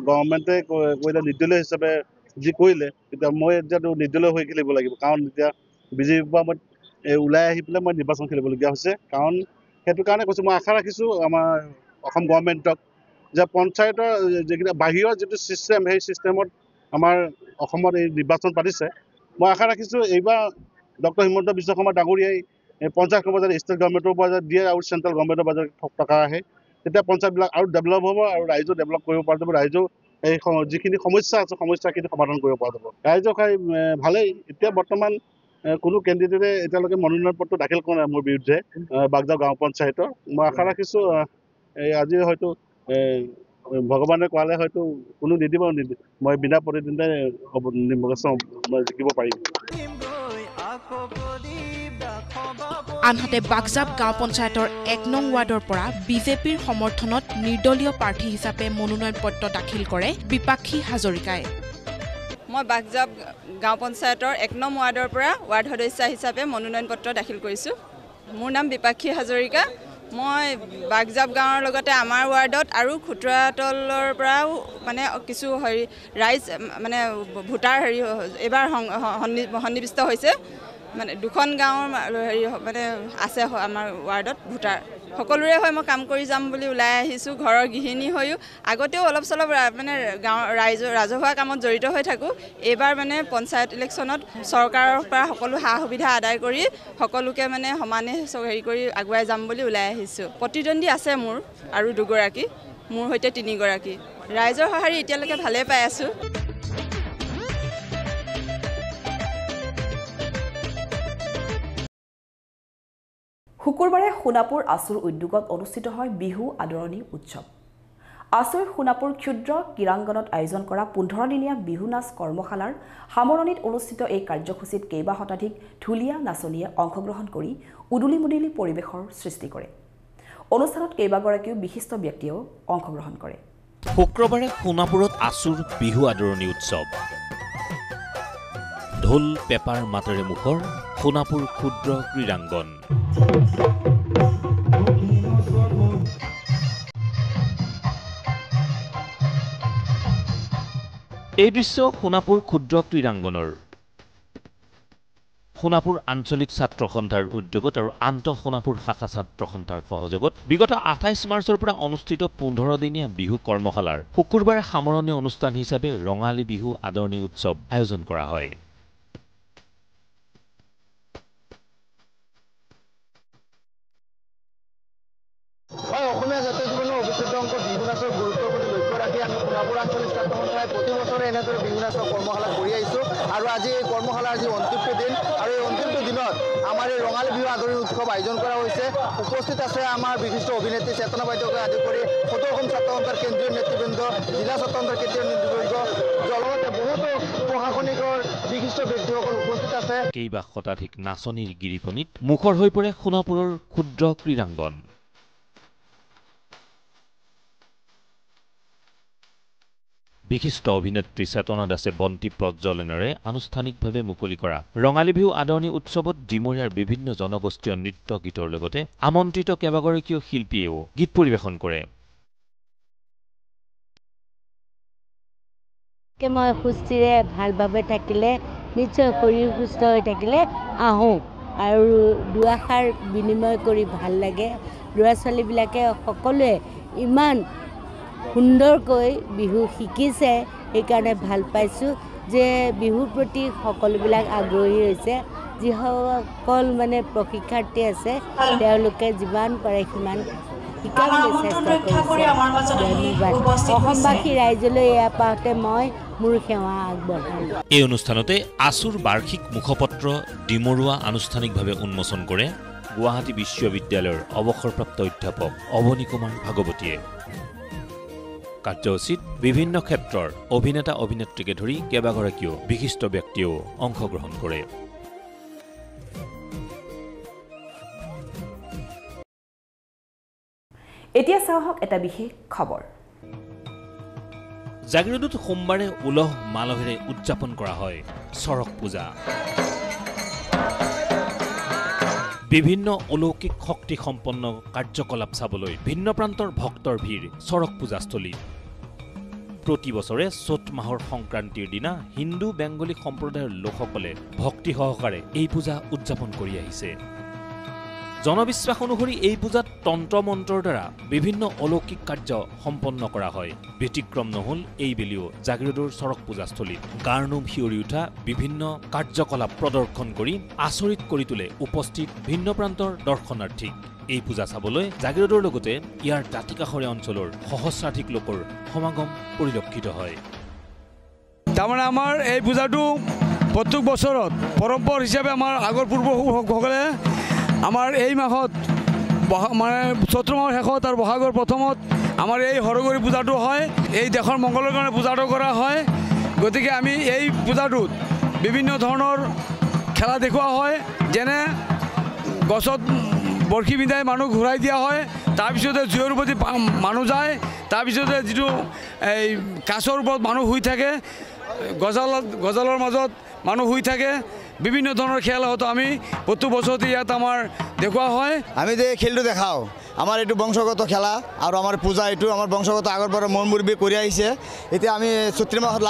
গভৰ্ণমেণ্টে কৰিলে নিৰ্দলীয় হিচাপে যি কৰিলে এতিয়া মই এতিয়াতো নিৰ্দলীয় হৈ খেলিব লাগিব কাৰণ এতিয়া বিজেপিৰ পৰা মই ওলাই আহি পেলাই মই নিৰ্বাচন খেলিবলগীয়া হৈছে কাৰণ সেইটো কাৰণে কৈছোঁ মই আশা ৰাখিছোঁ আমাৰ অসম গভৰ্ণমেণ্টক যে পঞ্চায়তৰ যিকেইটা বাহিৰৰ যিটো ছিষ্টেম সেই ছিষ্টেমত আমাৰ অসমত এই নিৰ্বাচন পাতিছে মই আশা ৰাখিছোঁ এইবাৰ ডক্টৰ হিমন্ত বিশ্ব শৰ্মা ডাঙৰীয়াই পঞ্চায়ত বজাত ষ্টেট গভৰ্ণমেণ্টৰ বজাত দিয়ে আৰু চেণ্ট্ৰেল গভৰ্ণমেণ্টৰ বজাত টকা আহে তেতিয়া পঞ্চায়তবিলাক আৰু ডেভেলপ হ'ব আৰু ৰাইজো ডেভেলপ কৰিব পৰা যাব ৰাইজেও এই যিখিনি সমস্যা আছে সমস্যাখিনি সমাধান কৰিব পৰা যাব ৰাইজক ভালেই এতিয়া বৰ্তমান কোনো কেণ্ডিডেটে এতিয়ালৈকে মনোনয়ন পত্ৰ দাখিল কৰা নাই মোৰ বিৰুদ্ধে বাগজাপ গাঁও পঞ্চায়তৰ মই আশা ৰাখিছোঁ আজি হয়তো ভগৱানে কোৱালে হয়তো কোনো নিদিব মই বিনা প্ৰতিদ্বন্দ্বিতাই জিকিব পাৰিম আনহাতে বাগজাপ গাঁও পঞ্চায়তৰ ১ নং ৱাৰ্ডৰ পৰা বিজেপিৰ সমৰ্থনত নিৰ্দলীয় প্ৰাৰ্থী হিচাপে মনোনয়ন পত্ৰ দাখিল কৰে বিপাক্ষী হাজৰিকাই মই বাগজাপ গাঁও পঞ্চায়তৰ ১ নং ৱাৰ্ডৰ পৰা ৱাৰ্ড সদস্য হিচাপে মনোনয়ন পত্ৰ দাখিল কৰিছোঁ মোৰ নাম বিপাক্ষী হাজৰিকা মই বাগজাপ গাঁৱৰ লগতে আমাৰ ৱাৰ্ডত আৰু খুটৰাতলৰ পৰাও মানে কিছু ৰাইজ মানে ভোটাৰ এইবাৰ সন্নিৱিষ্ট হৈছে মানে দুখন গাঁৱৰ মানে আছে আমাৰ ৱাৰ্ডত ভোটাৰ সকলোৰে হৈ মই কাম কৰি যাম বুলি ওলাই আহিছোঁ ঘৰৰ গৃহিণী হৈও আগতেও অলপ চলপ মানে গাঁৱৰ ৰাজহুৱা কামত জড়িত হৈ থাকোঁ এইবাৰ মানে পঞ্চায়ত ইলেকশ্যনত চৰকাৰৰ পৰা সকলো সা সুবিধা আদায় কৰি সকলোকে মানে সমানে কৰি আগুৱাই যাম বুলি ওলাই আহিছোঁ প্ৰতিদ্বন্দ্বী আছে মোৰ আৰু 2 গৰাকী মোৰ সৈতে 3 গৰাকী ৰাইজৰ সঁহাৰি এতিয়ালৈকে ভালেই পাই আছোঁ শুকুৰবাৰে সোণাপুৰ আছুৰ উদ্যোগত অনুষ্ঠিত হয় বিহু আদৰণি উৎসৱ আছুৰ সোণাপুৰ ক্ষুদ্ৰ ক্ৰীড়াংগনত আয়োজন কৰা 15-দিনীয়া বিহু নাচ কৰ্মশালাৰ সামৰণিত অনুষ্ঠিত এই কাৰ্যসূচীত কেইবা শতাধিক ঢুলীয়া নাচনীয়ে অংশগ্ৰহণ কৰি উদুলি-মুদুলি পৰিৱেশৰ সৃষ্টি কৰে অনুষ্ঠানত কেইবাগৰাকীও বিশিষ্ট ব্যক্তিয়েও অংশগ্ৰহণ কৰে শুক্ৰবাৰে সোণাপুৰত আছুৰ বিহু আদৰণি উৎসৱ ঢোল পেপাৰ মাতেৰে মুখৰ সোণাপুৰ ক্ষুদ্ৰ ক্ৰীড়াংগন এই দৃশ্য সোণাপুৰ ক্ষুদ্ৰ ক্ৰীড়াংগনৰ সোণাপুৰ আঞ্চলিক ছাত্ৰ সন্থাৰ উদ্যোগত আৰু আন্তঃ সোণাপুৰ শাখা ছাত্ৰ সন্থাৰ সহযোগত বিগত ২৮ মাৰ্চৰ পৰা অনুষ্ঠিত 15-দিনীয়া বিহু কৰ্মশালাৰ শুকুৰবাৰে সামৰণি অনুষ্ঠান হিচাপে ৰঙালী বিহু আদৰণি উৎসৱ আয়োজন কৰা হয় অসমীয়া জাতীয় জীৱনৰ অবিচ্ছেদ্য অংশ বিহু নাচৰ গুৰুত্বৰ প্ৰতি লক্ষ্য ৰাখি আমি সোণাপুৰ আঞ্চলিক ছাত্ৰ সন্থাই প্ৰতি বছৰে এনেদৰে বিহু নাচৰ কৰ্মশালা কৰি আহিছোঁ আৰু আজি এই কৰ্মশালাৰ আজি অন্তিমটো দিন আৰু এই অন্তিমটো দিনত আমাৰ এই ৰঙালী বিহু আদৰণি উৎসৱ আয়োজন কৰা হৈছে উপস্থিত আছে আমাৰ বিশিষ্ট অভিনেত্ৰী চেতনা বাইদেউকে আদি কৰি অসম ছাত্ৰ সন্থাৰ কেন্দ্ৰীয় নেতৃবৃন্দ জিলা ছাত্ৰ সন্থাৰ কেন্দ্ৰীয় নেতৃবৃন্দ লগতে বহুতো প্ৰশাসনিকৰ বিশিষ্ট ব্যক্তিসকল উপস্থিত আছে কেইবা শতাধিক নাচনীৰ গিৰিপনিত মুখৰ হৈ পৰে সোণাপুৰৰ ক্ষুদ্ৰ ক্ৰীড়াংগন বিশিষ্ট অভিনেত্ৰী চেতনা দাসে বন্তি প্ৰজ্বলনেৰে আনুষ্ঠানিকভাৱে মুকলি কৰা ৰঙালী বিহু আদৰণি উৎসৱত ডিমৰীয়াৰ বিভিন্ন জনগোষ্ঠীয় নৃত্য গীতৰ লগতে আমন্ত্ৰিত কেইবাগৰাকীও শিল্পীয়েও গীত পৰিৱেশন কৰে। মই সুস্থিৰে ভালভাৱে থাকিলে নিশ্চয় শৰীৰ সুস্থ হৈ থাকিলে আহোঁ আৰু দুআষাৰ বিনিময় কৰি ভাল লাগে। ল'ৰা ছোৱালীবিলাকে সকলোৱে ইমান সুন্দৰকৈ বিহু শিকিছে, সেইকাৰণে ভাল পাইছোঁ যে বিহুৰ প্ৰতি সকলোবিলাক আগ্ৰহী হৈছে। যিসকল মানে প্ৰশিক্ষাৰ্থী আছে তেওঁলোকে যিমান পাৰে সিমান শিকাবলৈ চেষ্টা কৰিছে। ধন্যবাদ। অসমবাসী ৰাইজলৈ এয়া পাওঁতে মই মোৰ সেৱা আগবঢ়ালোঁ। এই অনুষ্ঠানতে আছুৰ বাৰ্ষিক মুখপত্ৰ ডিমৰুৱা আনুষ্ঠানিকভাৱে উন্মোচন কৰে গুৱাহাটী বিশ্ববিদ্যালয়ৰ অৱসৰপ্ৰাপ্ত অধ্যাপক অৱনী কুমাৰ ভাগৱতীয়ে। কাৰ্যসূচীত বিভিন্ন ক্ষেত্ৰৰ অভিনেতা অভিনেত্ৰীকে ধৰি কেইবাগৰাকীও বিশিষ্ট ব্যক্তিয়েও অংশগ্ৰহণ কৰে। এতিয়া চাওক এটা বিশেষ খবৰ। জাগিৰোডত সোমবাৰে উলহ মালহেৰে উদযাপন কৰা হয় চৰক পূজা। বিভিন্ন অলৌকিক শক্তি সম্পন্ন কাৰ্যকলাপ চাবলৈ ভিন্ন প্ৰান্তৰ ভক্তৰ ভিৰ চৰক পূজাস্থলীত। প্ৰতি বছৰে চ'ত মাহৰ সংক্ৰান্তিৰ দিনা হিন্দু বেংগলী সম্প্ৰদায়ৰ লোকসকলে ভক্তি সহকাৰে এই পূজা উদযাপন কৰি আহিছে। জনবিশ্বাস অনুসৰি এই পূজাত তন্ত্ৰ মন্ত্ৰৰ দ্বাৰা বিভিন্ন অলৌকিক কাৰ্য সম্পন্ন কৰা হয়। ব্যতিক্ৰম নহল এইবেলিও জাগিৰোডৰ চৰক পূজাস্থলীত গাৰ্ণুম শিয়ৰি উঠা বিভিন্ন কাৰ্যকলাপ প্ৰদৰ্শন কৰি আচৰিত কৰি তোলে উপস্থিত ভিন্ন প্ৰান্তৰ দৰ্শনাৰ্থীক। এই পূজা চাবলৈ জাগিৰোডৰ লগতে ইয়াৰ দাঁতিকাষৰীয়া অঞ্চলৰ সহস্ৰাধিক লোকৰ সমাগম পৰিলক্ষিত হয়। তাৰমানে আমাৰ এই পূজাটো প্ৰত্যেক বছৰত পৰম্পৰা হিচাপে আমাৰ আগৰ পূৰ্বপুৰুষসকলে আমাৰ এই মাহত মানে চৈত্ৰ মাহৰ শেষত আৰু বহাগৰ প্ৰথমত আমাৰ এই হৰগৌৰী পূজাটো হয়। এই দেশৰ মংগলৰ কাৰণে পূজাটো কৰা হয়। গতিকে আমি এই পূজাটোত বিভিন্ন ধৰণৰ খেলা দেখুওৱা হয়, যেনে গছত বৰশী বিন্ধাই মানুহ ঘূৰাই দিয়া হয়, তাৰপিছতে জুইৰ প্ৰতি মানুহ যায়, তাৰপিছতে যিটো এই কাছৰ ওপৰত মানুহ শুই থাকে, গজালৰ মাজত মানুহ শুই থাকে, বিভিন্ন ধৰণৰ খেল হয়তো আমি প্ৰত্যেক বছৰতে ইয়াত আমাৰ দেখুওৱা হয়। আমি যে খেলটো দেখাওঁ আমাৰ এইটো বংশগত খেলা আৰু আমাৰ পূজা এইটো আমাৰ বংশগত আগৰ পৰা মূৰ মুৰব্বী কৰি আহিছে। এতিয়া আমি চৈত্ৰী মাহৰ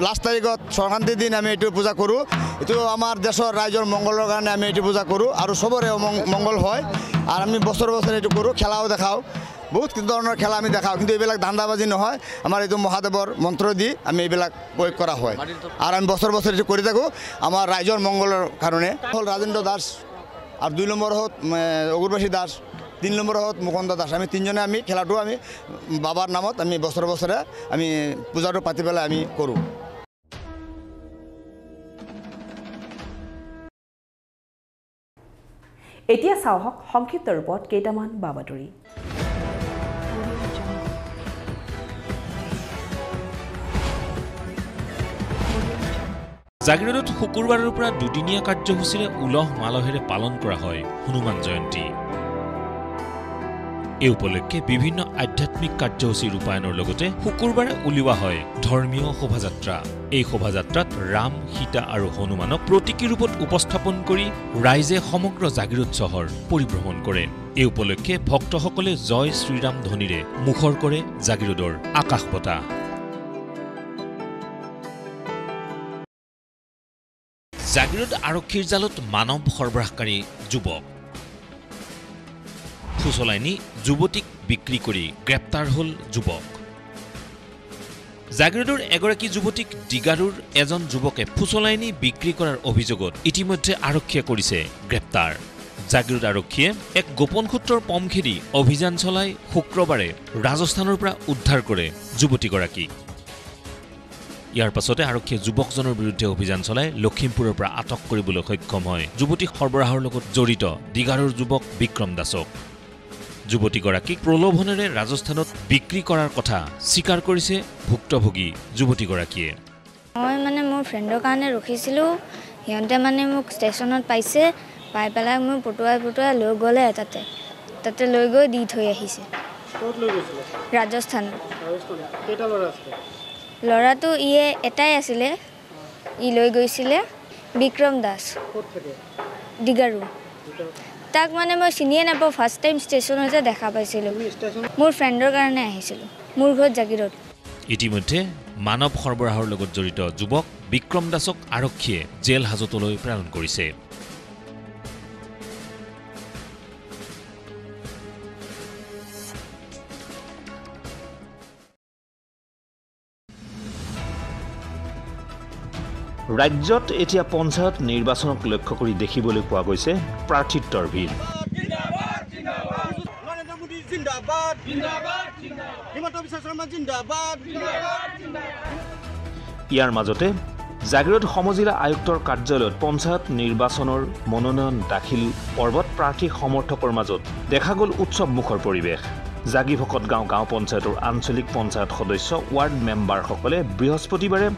লাষ্ট তাৰিখত সংক্ৰান্তিৰ দিন আমি এইটো পূজা কৰোঁ। এইটো আমাৰ দেশৰ ৰাইজৰ মংগলৰ কাৰণে আমি এইটো পূজা কৰোঁ আৰু চবৰে মংগল হয়। আৰু আমি বছৰে বছৰে এইটো কৰোঁ, খেলাও দেখাওঁ, বহুত ধৰণৰ খেলা আমি দেখাওঁ। কিন্তু এইবিলাক ধান্দাবাজি নহয়, আমাৰ এইটো মহাদেৱৰ মন্ত্ৰ দি আমি এইবিলাক প্ৰয়োগ কৰা হয় আৰু আমি বছৰ বছৰ এইটো কৰি থাকোঁ আমাৰ ৰাইজৰ মংগলৰ কাৰণে। হ'ল ৰাজেন্দ্ৰ দাস আৰু 2 নম্বৰ হ'ল অগুৰবাসী দাস, 3 নম্বৰ হ'ল মুকুন্দ দাস। আমি তিনিজনে আমি খেলাটো আমি বাবাৰ নামত আমি বছৰে বছৰে আমি পূজাটো পাতি পেলাই আমি কৰোঁ। এতিয়া চাওক সংক্ষিপ্ত ৰূপত কেইটামান বাতৰি। জাগিৰোডত শুকুৰবাৰৰ পৰা দুদিনীয়া কাৰ্যসূচীৰে উলহ মালহেৰে পালন কৰা হয় হনুমান জয়ন্তী। এই উপলক্ষে বিভিন্ন আধ্যাত্মিক কাৰ্যসূচী ৰূপায়ণৰ লগতে শুকুৰবাৰে উলিওৱা হয় ধৰ্মীয় শোভাযাত্ৰা। এই শোভাযাত্ৰাত ৰাম, সীতা আৰু হনুমানক প্ৰতীকী ৰূপত উপস্থাপন কৰি ৰাইজে সমগ্ৰ জাগিৰোড চহৰ পৰিভ্ৰমণ কৰে। এই উপলক্ষে ভক্তসকলে জয় শ্ৰীৰাম ধ্বনিৰে মুখৰ কৰে জাগিৰোডৰ আকাশ বঁটা। জাগিৰোড আৰক্ষীৰ জালত মানৱ সৰবৰাহকাৰী যুৱক। ফুচলাই নি যুৱতীক বিক্ৰী কৰি গ্ৰেপ্তাৰ হ'ল যুৱক। জাগিৰোডৰ এগৰাকী যুৱতীক ডিগাৰুৰ এজন যুৱকে ফুচলাই নি বিক্ৰী কৰাৰ অভিযোগত ইতিমধ্যে আৰক্ষীয়ে কৰিছে গ্ৰেপ্তাৰ। জাগিৰোড আৰক্ষীয়ে এক গোপন সূত্ৰৰ পম খেদি অভিযান চলাই শুক্ৰবাৰে ৰাজস্থানৰ পৰা উদ্ধাৰ কৰে যুৱতীগৰাকীক। ইয়াৰ পাছতে আৰক্ষীয়ে যুৱকজনৰ বিৰুদ্ধে অভিযান চলাই লখিমপুৰৰ পৰা আটক কৰিবলৈ সক্ষম হয় যুৱতী সৰবৰাহৰ লগত জড়িত ডিগাৰুৰ যুৱক বিক্ৰম দাসক। যুৱতীগৰাকীক প্ৰলোভনেৰে ৰাজস্থানত বিক্ৰী কৰাৰ কথা স্বীকাৰ কৰিছে ভুক্তভোগী যুৱতীগৰাকীয়ে। মই মানে মোৰ ফ্ৰেণ্ডৰ কাৰণে ৰখিছিলোঁ, সিহঁতে মানে মোক ষ্টেচনত পাইছে, পাই পেলাই মোক পটুৱাই লৈ গ'লে তাতে লৈ গৈ দি থৈ আহিছে। ক'ত লৈ গৈছিলে? ৰাজস্থানত। কেইটা ল'ৰা আছিলে? ল'ৰাটো এটাই আছিলে ই লৈ গৈছিলে বিক্ৰম দাস ডিগাৰু তাক মানে মই চিনিয়ে নাপাওঁ ফাৰ্ষ্ট টাইম ষ্টেচনতে দেখা পাইছিলোঁ মোৰ ফ্ৰেণ্ডৰ কাৰণে আহিছিলোঁ মোৰ ঘৰ জাগিৰোড ইতিমধ্যে মানৱ সৰবৰাহৰ লগত জড়িত যুৱক বিক্ৰম দাসক আৰক্ষীয়ে জেল হাজতলৈ প্ৰেৰণ কৰিছে ৰাজ্যত এতিয়া পঞ্চায়ত নিৰ্বাচনক লক্ষ্য কৰি দেখিবলৈ পোৱা গৈছে প্ৰাৰ্থিত্বৰ ভিৰ ইয়াৰ মাজতে জাগিৰোড সমজিলা আয়ুক্তৰ কাৰ্যালয়ত পঞ্চায়ত নিৰ্বাচনৰ মনোনয়ন দাখিল পৰ্বত প্ৰাৰ্থী সমৰ্থকৰ মাজত দেখা গ'ল উৎসৱমুখৰ পৰিৱেশ জাগিভকত গাঁও পঞ্চায়তৰ আঞ্চলিক পঞ্চায়ত সদস্য ৱাৰ্ড মেম্বাৰসকলে বৃহস্পতিবাৰে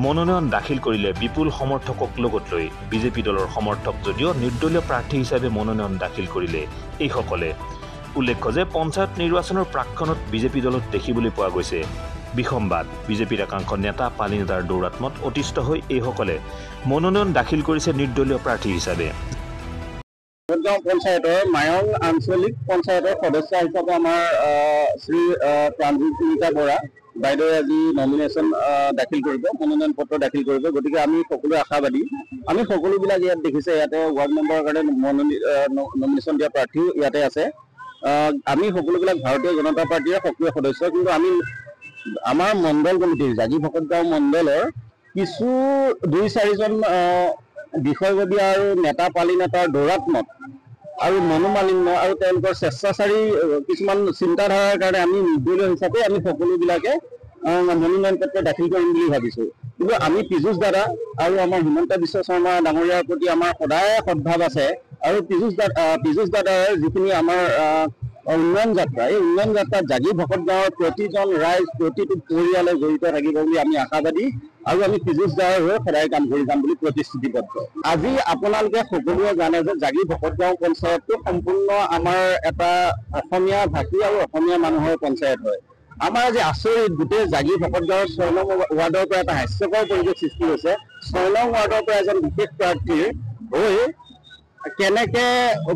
মনোনয়ন দাখিল কৰিলে বিপুল সমৰ্থকক লগত লৈ বিজেপি দলৰ সমৰ্থক যদিও নিৰ্দলীয় প্ৰাৰ্থী হিচাপে মনোনয়ন দাখিল কৰিলে এইসকলে উল্লেখ্য যে পঞ্চায়ত নিৰ্বাচনৰ প্ৰাক্ষণত বিজেপি দলত দেখিবলৈ পোৱা গৈছে বিসম্বাদ বিজেপিৰ একাংশ নেতা পালি নেতাৰ দৌৰাত্মত অতিষ্ঠ হৈ এইসকলে মনোনয়ন দাখিল কৰিছে নিৰ্দলীয় প্ৰাৰ্থী হিচাপে গাঁও পঞ্চায়তৰ মায়ং আঞ্চলিক পঞ্চায়তৰ সদস্য হিচাপে আমাৰ শ্ৰী প্ৰাঞ্জিতা বৰা বাইদেৱে আজি নমিনেশ্যন দাখিল কৰিব মনোনয়ন পত্ৰ দাখিল কৰিব গতিকে আমি সকলো আশাবাদী আমি সকলোবিলাক ইয়াত দেখিছে ইয়াতে ৱাৰ্ড মেম্বাৰৰ কাৰণে নমিনেশ্যন দিয়া প্ৰাৰ্থীও ইয়াতে আছে আমি সকলোবিলাক ভাৰতীয় জনতা পাৰ্টীৰ সক্ৰিয় সদস্য কিন্তু আমি আমাৰ মণ্ডল কমিটিৰ জাগিভকত গাঁও মণ্ডলৰ কিছু 2-4জন বিষয়ববীয়া আৰু নেতা পালি নেতাৰ দৌৰাত্মক আৰু মনোমালিন্য আৰু তেওঁলোকৰ স্বেচ্ছাচাৰী কিছুমান চিন্তাধাৰাৰ কাৰণে আমি নিৰ্দলীয় হিচাপে আমি সকলোবিলাকে মনোনয়ন পত্ৰ দাখিল কৰিম বুলি ভাবিছোঁ কিন্তু আমি পীযুষ দাদা আৰু আমাৰ হিমন্ত বিশ্ব শৰ্মা ডাঙৰীয়াৰ প্ৰতি আমাৰ সদায় সদ্ভাৱ আছে আৰু পীযুষ দাদাৰ যিখিনি আমাৰ উন্নয়ন যাত্ৰা এই উন্নয়ন যাত্ৰাত জাগিভকত গাঁৱৰ প্ৰতিজন ৰাইজ প্ৰতিটো পৰিয়ালে জড়িত থাকিব বুলি আমি আশাবাদী আৰু আমি পীযুষ দাদাৰ হৈ সদায় কাম কৰি যাম বুলি প্ৰতিশ্ৰুতিবদ্ধ আজি আপোনালোকে সকলোৱে জানে যে জাগিভকত গাঁও পঞ্চায়তটো সম্পূৰ্ণ আমাৰ এটা অসমীয়া ভাষী আৰু অসমীয়া মানুহৰ পঞ্চায়ত হয় আমাৰ আজি আচৰিত গোটেই জাগিভকত গাঁৱৰ 6 নং ৱাৰ্ডৰ পৰা এটা হাস্যকৰ পৰিৱেশ সৃষ্টি হৈছে 6 নং ৱাৰ্ডৰ পৰা এজন বিশেষ প্ৰাৰ্থীৰ হৈ কেনেকে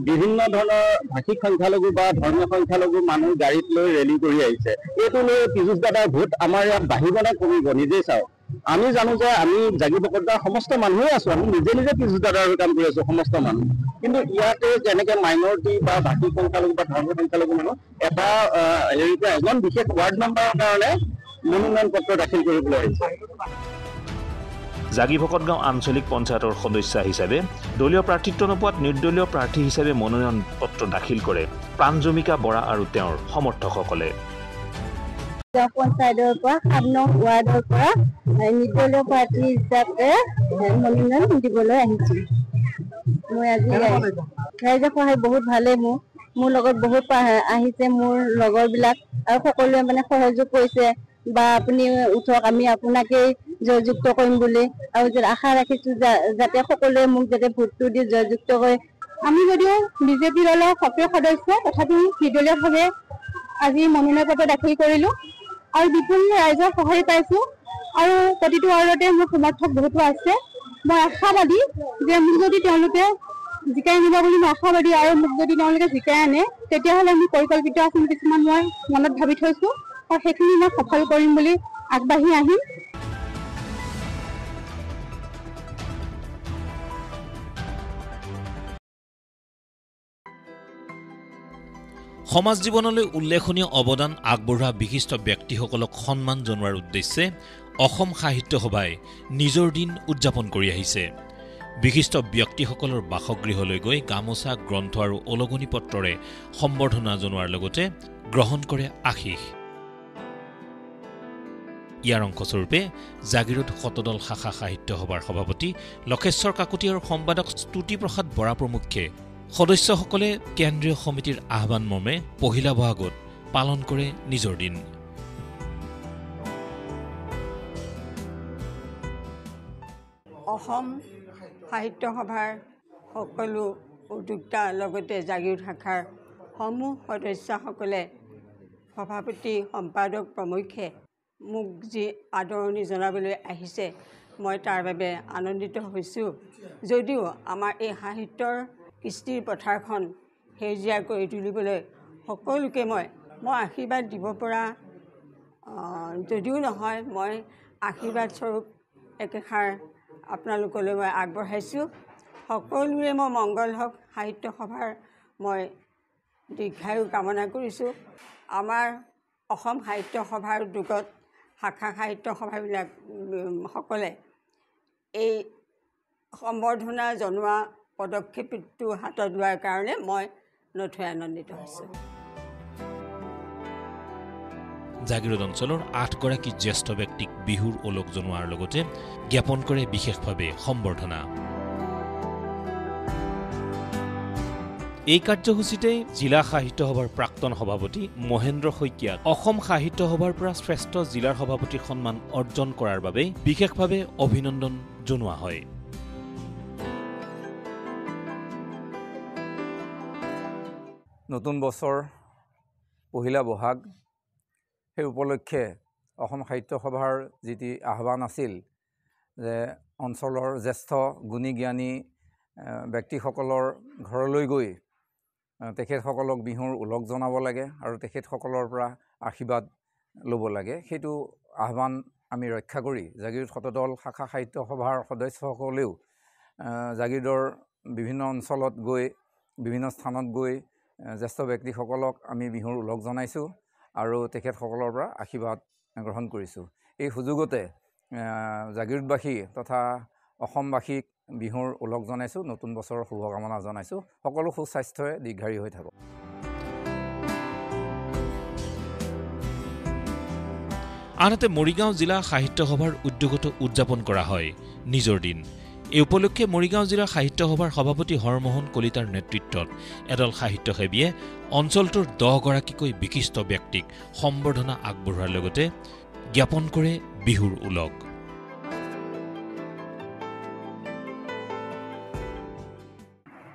বিভিন্ন ধৰণৰ ভাষিক সংখ্যালঘু বা ধৰ্মীয় সংখ্যালঘু মানুহ গাড়ীত লৈ ৰেলী কৰি আহিছে এইটো লৈ পীযুষ দাদাৰ ভোট আমাৰ ইয়াত বাঢ়িব নে কমিব নিজেই চাওক আমি জানো যে আমি জাগিভকত গাঁৱৰ সমস্ত মানুহে আছো আমি নিজে পীযুষ দাদাৰ হৈ কাম কৰি আছো সমস্ত মানুহ কিন্তু ইয়াতে কেনেকে মাইনৰিটি বা ভাষিক সংখ্যালঘু বা ধৰ্মীয় সংখ্যালঘু মানুহ এটা হেৰিৰ পৰা এজন বিশেষ ৱাৰ্ড মেম্বাৰৰ কাৰণে মনোনয়ন পত্ৰ দাখিল কৰিবলৈ আহিছে জাগিভকত গাঁও আঞ্চলিক পঞ্চায়তৰ সদস্য হিচাপে দলীয় প্ৰাৰ্থিত্ব নোপোৱাত নিৰ্দলীয় প্ৰাৰ্থী হিচাপে মনোনয়ন পত্ৰ দাখিল কৰে প্ৰাঞ্জমিকা বৰা আৰু তেওঁৰ সমৰ্থকসকলে পঞ্চায়তৰ পৰা 7 নং ৱাৰ্ডৰ পৰা নিৰ্দলীয় প্ৰাৰ্থী হিচাপে মনোনয়ন দিবলৈ আহিছোঁ মই আজি ৰাইজৰ সহায় বহুত ভালেই মোৰ লগত বহুত আহিছে মোৰ লগৰবিলাক আৰু সকলোৱে মানে সহযোগ কৰিছে বা আপুনি উঠক আমি আপোনাকেই জয়যুক্ত কৰিম বুলি আৰু আশা ৰাখিছোঁ যাতে সকলোৱে মোক যাতে ভোটটো দি জয়যুক্ত কৰে আমি যদিও বিজেপি দলৰ সক্ৰিয় সদস্য তথাপি নিৰ্দলীয়ভাৱে আজি মনোনয়ন পত্ৰ দাখিল কৰিলোঁ আৰু বিপুল ৰাইজৰ সহায় পাইছোঁ আৰু প্ৰতিটো ৱাৰ্ডতে মোৰ সমৰ্থক বহুতো আছে মই আশাবাদী যে মোক যদি তেওঁলোকে জিকাই নিব বুলি মই আশাবাদী আৰু মোক যদি তেওঁলোকে জিকাই আনে তেতিয়াহ'লে মোৰ পৰিকল্পিত আঁচনি কিছুমান মই মনত ভাবি থৈছোঁ আৰু সেইখিনি মই সফল কৰিম বুলি আগবাঢ়ি আহিম সমাজ জীৱনলৈ উল্লেখনীয় অৱদান আগবঢ়োৱা বিশিষ্ট ব্যক্তিসকলক সন্মান জনোৱাৰ উদ্দেশ্যে অসম সাহিত্য সভাই নিজৰ দিন উদযাপন কৰি আহিছে বিশিষ্ট ব্যক্তিসকলৰ বাসগৃহলৈ গৈ গামোচা গ্ৰন্থ আৰু ওলগনি পত্ৰৰে সম্বৰ্ধনা জনোৱাৰ লগতে গ্ৰহণ কৰে আশীষ ইয়াৰ অংশস্বৰূপে জাগিৰোড শতদল শাখা সাহিত্য সভাৰ সভাপতি লক্ষেশ্বৰ কাকতি আৰু সম্পাদক স্তুতিপ্ৰসাদ বৰা প্ৰমুখ্যে সদস্যসকলে কেন্দ্ৰীয় সমিতিৰ আহ্বান মৰ্মে পহিলা বহাগত পালন কৰে নিজৰ দিন অসম সাহিত্য সভাৰ সকলো উদ্যোক্তা লগতে জাগিৰোড শাখাৰ সমূহ সদস্যসকলে সভাপতি সম্পাদক প্ৰমুখ্যে মোক যি আদৰণি জনাবলৈ আহিছে মই তাৰ বাবে আনন্দিত হৈছোঁ। যদিও আমাৰ এই সাহিত্যৰ কৃষ্টিৰ পথাৰখন সেউজীয়া কৰি তুলিবলৈ সকলোকে মই আশীৰ্বাদ দিব পৰা যদিও নহয় মই আশীৰ্বাদ স্বৰূপ একেষাৰ আপোনালোকলৈ মই আগবঢ়াইছোঁ। সকলোৰে মই মংগল হওক। সাহিত্য সভাৰ মই দীৰ্ঘায়ু কামনা কৰিছোঁ। আমাৰ অসম সাহিত্য সভাৰ উদ্যোগত শাখা সাহিত্য সভাবিলাক সকলে এই সম্বৰ্ধনা জনোৱা পদক্ষেপটো হাতত লোৱাৰ কাৰণে মই নথৈ আনন্দিত হৈছোঁ। জাগিৰোড অঞ্চলৰ 8গৰাকী জ্যেষ্ঠ ব্যক্তিক বিহুৰ ওলগ জনোৱাৰ লগতে জ্ঞাপন কৰে বিশেষভাৱে সম্বৰ্ধনা। এই কাৰ্যসূচীতে জিলা সাহিত্য সভাৰ প্ৰাক্তন সভাপতি মহেন্দ্ৰ শইকীয়াক অসম সাহিত্য সভাৰ পৰা শ্ৰেষ্ঠ জিলাৰ সভাপতিৰ সন্মান অৰ্জন কৰাৰ বাবে বিশেষভাৱে অভিনন্দন জনোৱা হয়। নতুন বছৰ পহিলা বহাগ সেই উপলক্ষে অসম সাহিত্য সভাৰ যিটি আহ্বান আছিল যে অঞ্চলৰ জ্যেষ্ঠ গুণী জ্ঞানী ব্যক্তিসকলৰ ঘৰলৈ গৈ তেখেতসকলক বিহুৰ ওলগ জনাব লাগে আৰু তেখেতসকলৰ পৰা আশীৰ্বাদ ল'ব লাগে। সেইটো আহ্বান আমি ৰক্ষা কৰি জাগিৰোড শতদল শাখা সাহিত্য সভাৰ সদস্যসকলেও জাগিৰোডৰ বিভিন্ন অঞ্চলত গৈ বিভিন্ন স্থানত গৈ জ্যেষ্ঠ ব্যক্তিসকলক আমি বিহুৰ ওলগ জনাইছোঁ আৰু তেখেতসকলৰ পৰা আশীৰ্বাদ গ্ৰহণ কৰিছোঁ। এই সুযোগতে জাগিৰোডবাসী তথা অসমবাসীক বিহুৰ ওলগ জনাইছোঁ, নতুন বছৰৰ শুভকামনা জনাইছোঁ। সকলো সুস্বাস্থ্যৰে দীৰ্ঘায়ু হৈ থাকক। আনহাতে মৰিগাঁও জিলা সাহিত্য সভাৰ উদ্যোগতো উদযাপন কৰা হয় নিজৰ দিন। এই উপলক্ষে মৰিগাঁও জিলা সাহিত্য সভাৰ সভাপতি হৰমোহন কলিতাৰ নেতৃত্বত এদল সাহিত্যসেৱীয়ে অঞ্চলটোৰ 10গৰাকীকৈ বিশিষ্ট ব্যক্তিক সম্বৰ্ধনা আগবঢ়োৱাৰ লগতে জ্ঞাপন কৰে বিহুৰ ওলগ।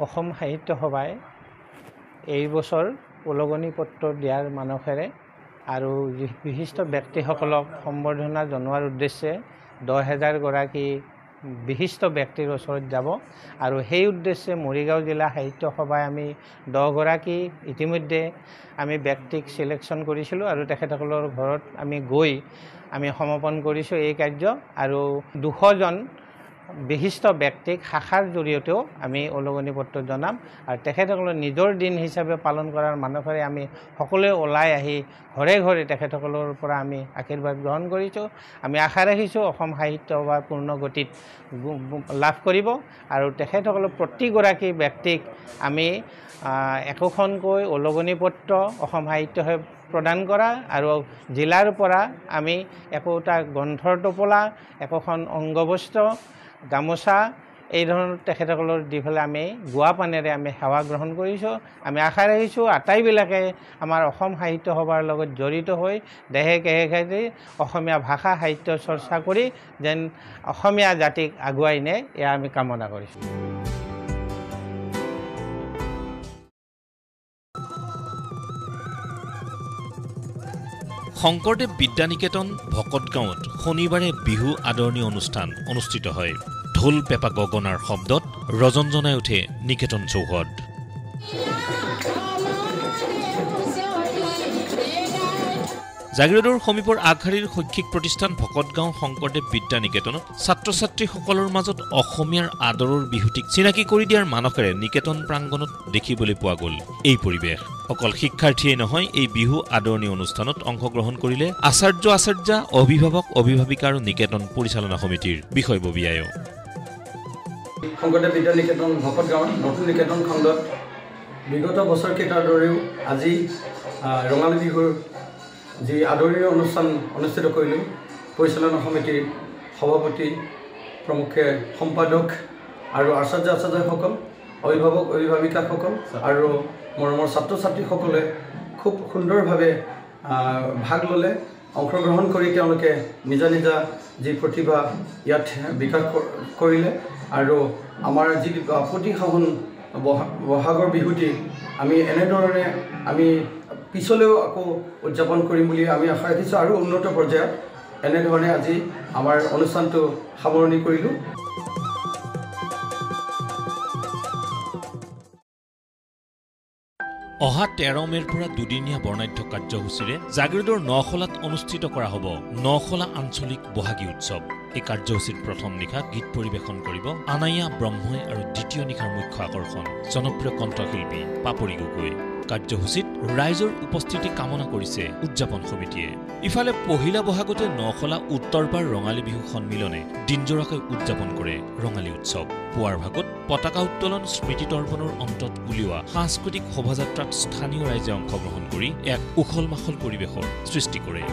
অসম সাহিত্য সভাই এই বছৰ ওলগনি পত্ৰ দিয়াৰ মানসেৰে আৰু বিশিষ্ট ব্যক্তিসকলক সম্বৰ্ধনা জনোৱাৰ উদ্দেশ্যে 10,000গৰাকী বিশিষ্ট ব্যক্তিৰ ওচৰত যাব আৰু সেই উদ্দেশ্যে মৰিগাঁও জিলা সাহিত্য সভাই আমি 10গৰাকী ইতিমধ্যে আমি ব্যক্তিক সিলেকশ্যন কৰিছিলোঁ আৰু তেখেতসকলৰ ঘৰত আমি গৈ আমি সমাপন কৰিছোঁ এই কাৰ্য আৰু 200জন বিশিষ্ট ব্যক্তিক শাখাৰ জৰিয়তেও আমি ওলগনি পত্ৰ জনাম আৰু তেখেতসকলৰ নিজৰ দিন হিচাপে পালন কৰাৰ মানসেৰে আমি সকলোৱে ওলাই আহি ঘৰে ঘৰে তেখেতসকলৰ পৰা আমি আশীৰ্বাদ গ্ৰহণ কৰিছোঁ। আমি আশা ৰাখিছোঁ অসম সাহিত্য সভা পূৰ্ণ গতিত লাভ কৰিব আৰু তেখেতসকলৰ প্ৰতিগৰাকী ব্যক্তিক আমি একোখনকৈ ওলগনি পত্ৰ অসম সাহিত্য সভাই প্ৰদান কৰা আৰু জিলাৰ পৰা আমি একোটা গ্ৰন্থৰ টোপোলা, একোখন অংগবস্ত্ৰ, গামোচা এই ধৰণৰ তেখেতসকলৰ দি পেলাই আমি গোৱা পানেৰে আমি সেৱা গ্ৰহণ কৰিছোঁ। আমি আশা ৰাখিছোঁ আটাইবিলাকে আমাৰ অসম সাহিত্য সভাৰ লগত জড়িত হৈ দেহে কেহে অসমীয়া ভাষা সাহিত্য চৰ্চা কৰি যেন অসমীয়া জাতিক আগুৱাই নিয়ে এয়া আমি কামনা কৰিছোঁ। শংকৰদেৱ বিদ্যানিকেতন ভকতগাঁৱত শনিবাৰে বিহু আদৰণি অনুষ্ঠান অনুষ্ঠিত হয়। ঢোল পেপা গগনাৰ শব্দত ৰজনজনাই উঠে নিকেতন চৌহদ। জাগিৰোডৰ সমীপৰ আগশাৰীৰ শৈক্ষিক প্ৰতিষ্ঠান ভকতগাঁও শংকৰদেৱ বিদ্যানিকেতনত ছাত্ৰ ছাত্ৰীসকলৰ মাজত অসমীয়াৰ আদৰৰ বিহুটিক চিনাকি কৰি দিয়াৰ মানসেৰে নিকেতন প্ৰাংগণত দেখিবলৈ পোৱা গ'ল এই পৰিৱেশ। অকল শিক্ষাৰ্থীয়ে নহয়, এই বিহু আদৰণি অনুষ্ঠানত অংশগ্ৰহণ কৰিলে আচাৰ্য অভিভাৱক অভিভাৱিকা আৰু নিকেতন পৰিচালনা সমিতিৰ বিষয়ববীয়ায়ো। শংকৰদেৱ বিদ্যানিকেতন ভকতগাঁৱৰ নতুন নিকেতন খণ্ডত বিগত বছৰকেইটাৰ দৰেও আজি ৰঙালী বিহুৰ যি আদৰণি অনুষ্ঠান অনুষ্ঠিত কৰিলোঁ, পৰিচালনা সমিতিৰ সভাপতি প্ৰমুখে সম্পাদক আৰু আচাৰ্যসকল, অভিভাৱক অভিভাৱিকাসকল আৰু মৰমৰ ছাত্ৰ ছাত্ৰীসকলে খুব সুন্দৰভাৱে ভাগ ল'লে। অংশগ্ৰহণ কৰি তেওঁলোকে নিজা নিজা যি প্ৰতিভা ইয়াত বিকাশ কৰিলে আৰু আমাৰ যি প্ৰতি শাওণ বহাগৰ বিহুটি আমি এনেধৰণে আমি পিছলৈও আকৌ উদযাপন কৰিম বুলি আমি আশা ৰাখিছোঁ আৰু উন্নত পৰ্যায়ত এনেধৰণে আজি আমাৰ অনুষ্ঠানটো সামৰণি কৰিলোঁ। অহা 13 মে'ৰ পৰা দুদিনীয়া বৰ্ণাঢ্য কাৰ্যসূচীৰে জাগিৰোডৰ নখলাত অনুষ্ঠিত কৰা হ'ব নখলা আঞ্চলিক বহাগী উৎসৱ। এই কাৰ্যসূচীৰ প্ৰথম নিশা গীত পৰিৱেশন কৰিব আনাইয়া ব্ৰহ্মই আৰু দ্বিতীয় নিশাৰ মুখ্য আকৰ্ষণ জনপ্ৰিয় কণ্ঠশিল্পী পাপৰি গগৈ। কাৰ্যসূচীত ৰাইজৰ উপস্থিতি কামনা কৰিছে উদযাপন সমিতিয়ে। ইফালে পহিলা বহাগতে নখলা উত্তৰপাৰ ৰঙালী বিহু সন্মিলনে দিনজোৰাকৈ উদযাপন কৰে ৰঙালী উৎসৱ। পুৱাৰ ভাগত পতাকা উত্তোলন স্মৃতি তৰ্পণৰ অন্তত উলিওৱা সাংস্কৃতিক শোভাযাত্ৰাত স্থানীয় ৰাইজে অংশগ্ৰহণ কৰি এক উখল মাখল পৰিৱেশৰ সৃষ্টি কৰে।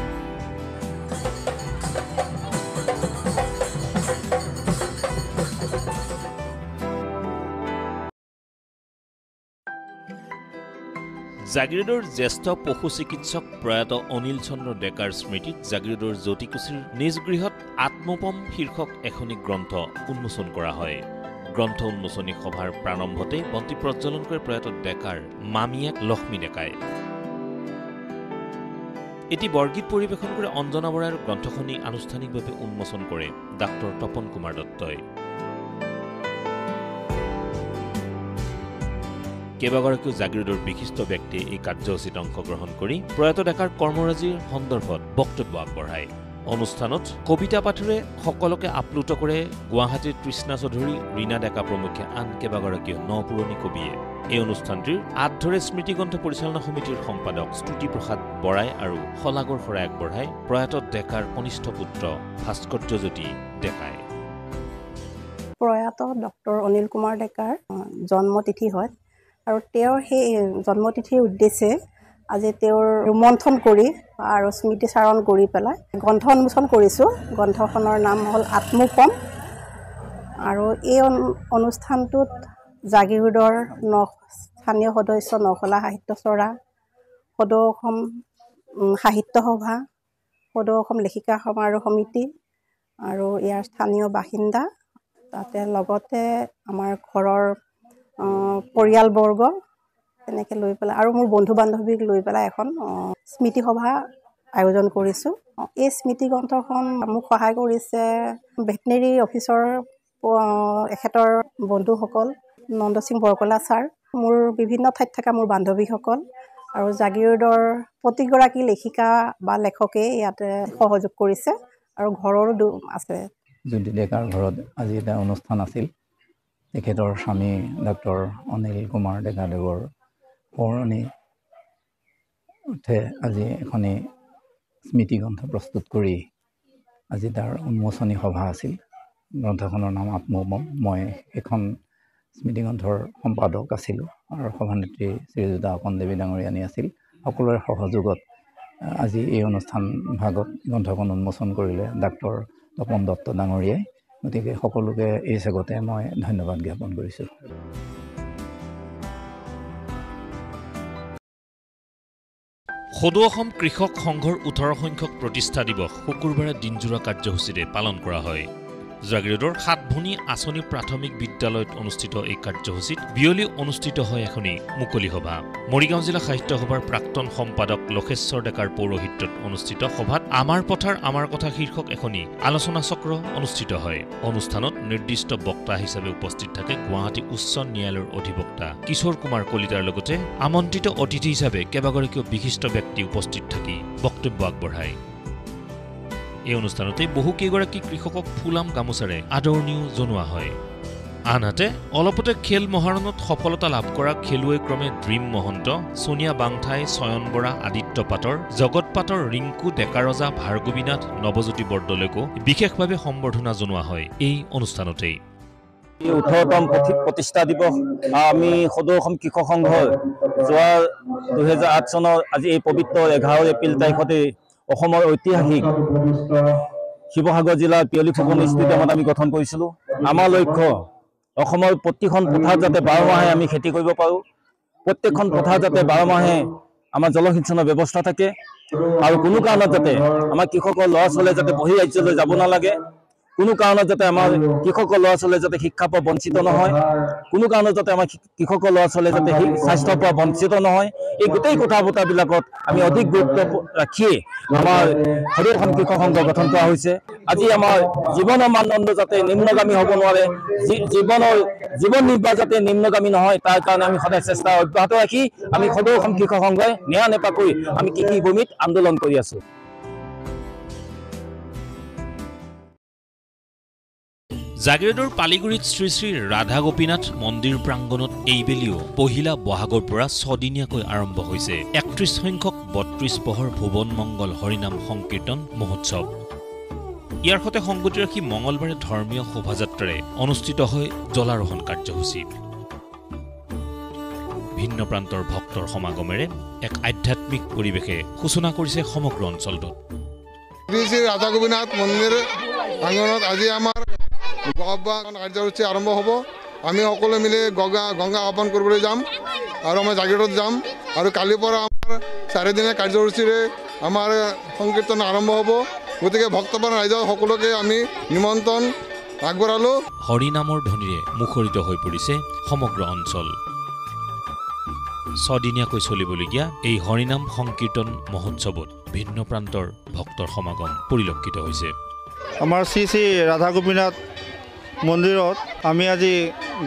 জাগিৰোডৰ জ্যেষ্ঠ পশু চিকিৎসক প্ৰয়াত অনিল চন্দ্ৰ ডেকাৰ স্মৃতিত জাগিৰোডৰ জ্যোতিকুছিৰ নিজ গৃহত আত্মপম শীৰ্ষক এখনি গ্ৰন্থ উন্মোচন কৰা হয়। গ্ৰন্থ উন্মোচনী সভাৰ প্ৰাৰম্ভতে বন্তি প্ৰজ্বলন কৰে প্ৰয়াত ডেকাৰ মামীয়েক লক্ষ্মী ডেকাই। এটি বৰগীত পৰিৱেশন কৰি অঞ্জনা বৰাৰ গ্ৰন্থখনি আনুষ্ঠানিকভাৱে উন্মোচন কৰে ডাঃ তপন কুমাৰ দত্তই। কেইবাগৰাকীও জাগিৰোডৰ বিশিষ্ট ব্যক্তিয়ে এই কাৰ্যসূচীত অংশগ্ৰহণ কৰি প্ৰয়াত ডেকাৰ কৰ্মৰাজিৰ সন্দৰ্ভত বক্তব্য আগবঢ়ায়। অনুষ্ঠানত কবিতা পাঠেৰে সকলোকে আপ্লুত কৰে গুৱাহাটীৰ তৃষ্ণা চৌধুৰী, ৰীণা ডেকা প্ৰমুখ্যে আন কেইবাগৰাকীও নপুৰণি কবিয়ে। এই অনুষ্ঠানটিৰ আঁত ধৰে স্মৃতিগ্ৰন্থ পৰিচালনা সমিতিৰ সম্পাদক স্তুতিপ্ৰসাদ বৰাই আৰু শলাগৰ শৰাই আগবঢ়ায় প্ৰয়াত ডেকাৰ কনিষ্ঠ পুত্ৰ ভাস্কৰ্যজ্যোতি ডেকাই। প্ৰয়াত ডক্টৰ অনিল কুমাৰ ডেকাৰ জন্মতিথি হয় আৰু তেওঁৰ সেই জন্মতিথিৰ উদ্দেশ্যে আজি তেওঁৰ ৰোমন্থন কৰি আৰু স্মৃতিচাৰণ কৰি পেলাই গ্ৰন্থ উন্মোচন কৰিছোঁ। গ্ৰন্থখনৰ নাম হ'ল আত্মপম। আৰু এই অনুষ্ঠানটোত জাগিৰোডৰ স্থানীয় সদস্য নখলা সাহিত্য চৰা, সদৌ অসম সাহিত্য সভা, সদৌ অসম লেখিকা সমাৰোহ সমিতি আৰু ইয়াৰ স্থানীয় বাসিন্দা, তাতে লগতে আমাৰ ঘৰৰ পৰিয়ালবৰ্গ তেনেকৈ লৈ পেলাই আৰু মোৰ বন্ধু বান্ধৱীক লৈ পেলাই এখন স্মৃতি সভা আয়োজন কৰিছোঁ। এই স্মৃতি গ্ৰন্থখন মোক সহায় কৰিছে ভেটেনেৰী অফিচৰ এখেতৰ বন্ধুসকল, নন্দ সিং বৰকলা ছাৰ, মোৰ বিভিন্ন ঠাইত থকা মোৰ বান্ধৱীসকল আৰু জাগিৰোডৰ প্ৰতিগৰাকী লেখিকা বা লেখকে ইয়াতে সহযোগ কৰিছে আৰু ঘৰৰো আছে। জ্যোতি ডেকাৰ ঘৰত আজি এটা অনুষ্ঠান আছিল। তেখেতৰ স্বামী ডক্টৰ অনিল কুমাৰ ডেকাদেৱৰ সোঁৱৰণি উঠে আজি এখনি স্মৃতিগ্ৰন্থ প্ৰস্তুত কৰি আজি তাৰ উন্মোচনী সভা আছিল। গ্ৰন্থখনৰ নাম আত্মপম। মই এখন স্মৃতিগ্ৰন্থৰ সম্পাদক আছিলোঁ আৰু সভানেত্ৰী শ্ৰীযুতা অকণ দেৱী ডাঙৰীয়ানী আছিল। সকলোৰে সহযোগত আজি এই অনুষ্ঠান ভাগত গ্ৰন্থখন উন্মোচন কৰিলে ডাক্তৰ তপন দত্ত ডাঙৰীয়াই। গতিকে সকলোকে এই চেগতে মই ধন্যবাদ জ্ঞাপন কৰিছোঁ। সদৌ অসম কৃষক সংঘৰ 18 সংখ্যক প্ৰতিষ্ঠা দিৱস শুকুৰবাৰে দিনজোৰা কাৰ্যসূচীৰে পালন কৰা হয়। জাগিৰোডৰ সাতভনী আঁচনি প্ৰাথমিক বিদ্যালয়ত অনুষ্ঠিত এই কাৰ্যসূচীত বিয়লি অনুষ্ঠিত হয় এখনি মুকলি সভা। মৰিগাঁও জিলা সাহিত্য সভাৰ প্ৰাক্তন সম্পাদক লক্ষেশ্বৰ ডেকাৰ পৌৰোহিত্যত অনুষ্ঠিত সভাত আমাৰ পথাৰ আমাৰ কথা শীৰ্ষক এখনি আলোচনা চক্ৰ অনুষ্ঠিত হয়। অনুষ্ঠানত নিৰ্দিষ্ট বক্তা হিচাপে উপস্থিত থাকে গুৱাহাটী উচ্চ ন্যায়ালয়ৰ অধিবক্তা কিশোৰ কুমাৰ কলিতাৰ লগতে আমন্ত্ৰিত অতিথি হিচাপে কেইবাগৰাকীও বিশিষ্ট ব্যক্তি উপস্থিত থাকি বক্তব্য আগবঢ়ায়। এই অনুষ্ঠানতে বহুকেইগৰাকী কৃষকক ফুলাম গামোচাৰে আদৰণিও জনোৱা হয়। আনহাতে অলপতে খেল মহাৰণত সফলতা লাভ কৰা খেলুৱৈ ক্ৰমে ড্ৰিম মহন্ত, সোনিয়া বাংঠাই, চয়ন বৰা, আদিত্য পাটৰ, জগত পাটৰ, ৰিংকু ডেকাৰজা, ভাৰ্গৱীনাথ, নৱজ্যোতি বৰদলৈকো বিশেষভাৱে সম্বৰ্ধনা জনোৱা হয় এই অনুষ্ঠানতেই। 18তম প্ৰতিষ্ঠা দিৱস আমি সদৌ অসম কৃষক সংঘৰ যোৱা 2008 চনৰ আজি এই পবিত্ৰ 11 এপ্ৰিল তাৰিখতে অসমৰ ঐতিহাসিক শিৱসাগৰ জিলাৰ পিয়লি ফুকনি ষ্টেডিয়ামত আমি গঠন কৰিছিলোঁ। আমাৰ লক্ষ্য অসমৰ প্ৰতিখন পথাৰ যাতে 12 মাহে আমি খেতি কৰিব পাৰোঁ, প্ৰত্যেকখন পথাৰ যাতে 12 মাহে আমাৰ জলসিঞ্চনৰ ব্যৱস্থা থাকে আৰু কোনো কাৰণত যাতে আমাৰ কৃষকৰ ল'ৰা ছোৱালীয়ে যাতে বহি ৰাজ্যলৈ যাব নালাগে, কোনো কাৰণত যাতে আমাৰ কৃষকৰ ল'ৰা ছোৱালীয়ে যাতে শিক্ষাৰ পৰা বঞ্চিত নহয়, কোনো কাৰণত যাতে আমাৰ কৃষকৰ ল'ৰা ছোৱালীয়ে যাতে স্বাস্থ্যৰ পৰা বঞ্চিত নহয়, এই গোটেই কথা বতৰাবিলাকত আমি অধিক গুৰুত্ব ৰাখিয়ে আমাৰ সদৌ অসম কৃষক সংঘ গঠন কৰা হৈছে। আজি আমাৰ জীৱনৰ মানদণ্ড যাতে নিম্নগামী হ'ব নোৱাৰে, জীৱন নিৰ্বাহ যাতে নিম্নগামী নহয়, তাৰ কাৰণে আমি সদায় চেষ্টা অব্যাহত ৰাখি আমি সদৌ অসম কৃষক সংঘই নেৰা নেপাকৈ আমি কৃষি ভূমিত আন্দোলন কৰি আছো। জাগিৰোডৰ পালিগুৰিত শ্ৰী শ্ৰী ৰাধা গোপীনাথ মন্দিৰ প্ৰাংগণত এইবেলিও পহিলা বহাগৰ পৰা 6 দিনীয়াকৈ আৰম্ভ হৈছে 31 সংখ্যক 32 পহৰ ভুৱন মংগল হৰিনাম সংকীৰ্তন মহোৎসৱ। ইয়াৰ সৈতে সংগতি ৰাখি মঙলবাৰে ধৰ্মীয় শোভাযাত্ৰাৰে অনুষ্ঠিত হয় জলাৰোহণ কাৰ্যসূচী। ভিন্ন প্ৰান্তৰ ভক্তৰ সমাগমেৰে এক আধ্যাত্মিক পৰিৱেশে সূচনা কৰিছে সমগ্ৰ অঞ্চলটোত। শ্ৰী শ্ৰী ৰাধা গোপীনাথ মন্দিৰ প্ৰাংগণত আজি আমাৰ কাৰ্যসূচী আৰম্ভ হ'ব। আমি সকলোৱে মিলি গংগা আহ্বান কৰিবলৈ যাম আৰু আমাৰ জাগিৰোডত যাম আৰু কালিৰ পৰা আমাৰ 4 দিনীয়া কাৰ্যসূচীৰে আমাৰ সংকীৰ্তন আৰম্ভ হ'ব। গতিকে ভক্তবান ৰাইজৰ সকলোকে আমি নিমন্ত্ৰণ আগবঢ়ালোঁ। হৰিনামৰ ধ্বনিৰে মুখৰিত হৈ পৰিছে সমগ্ৰ অঞ্চল। 6 দিনীয়াকৈ চলিবলগীয়া এই হৰিনাম সংকীৰ্তন মহোৎসৱত ভিন্ন প্ৰান্তৰ ভক্তৰ সমাগম পৰিলক্ষিত হৈছে। আমাৰ শ্ৰী শ্ৰী ৰাধা গোপীনাথ মন্দিৰত আমি আজি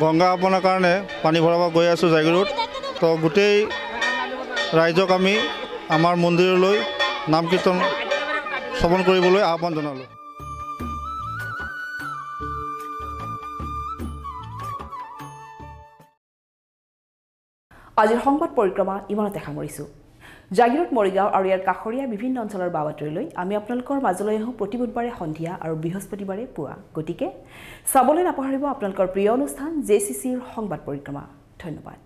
গংগা আহ্বানৰ কাৰণে পানী ভৰাব গৈ আছোঁ জাগিৰোড। তো গোটেই ৰাইজক আমি আমাৰ মন্দিৰলৈ নাম কীৰ্তন শ্ৰৱণ কৰিবলৈ আহ্বান জনালোঁ। আজিৰ সংবাদ পৰিক্ৰমা ইমানতে সামৰিছোঁ। জাগিৰোড, মৰিগাঁও আৰু ইয়াৰ কাষৰীয়া বিভিন্ন অঞ্চলৰ বাতৰিলৈ আমি আপোনালোকৰ মাজলৈ আহোঁ প্ৰতি বুধবাৰে সন্ধিয়া আৰু বৃহস্পতিবাৰে পুৱা। গতিকে চাবলৈ নাপাহৰিব আপোনালোকৰ প্ৰিয় অনুষ্ঠান JCCৰ সংবাদ পৰিক্ৰমা। ধন্যবাদ।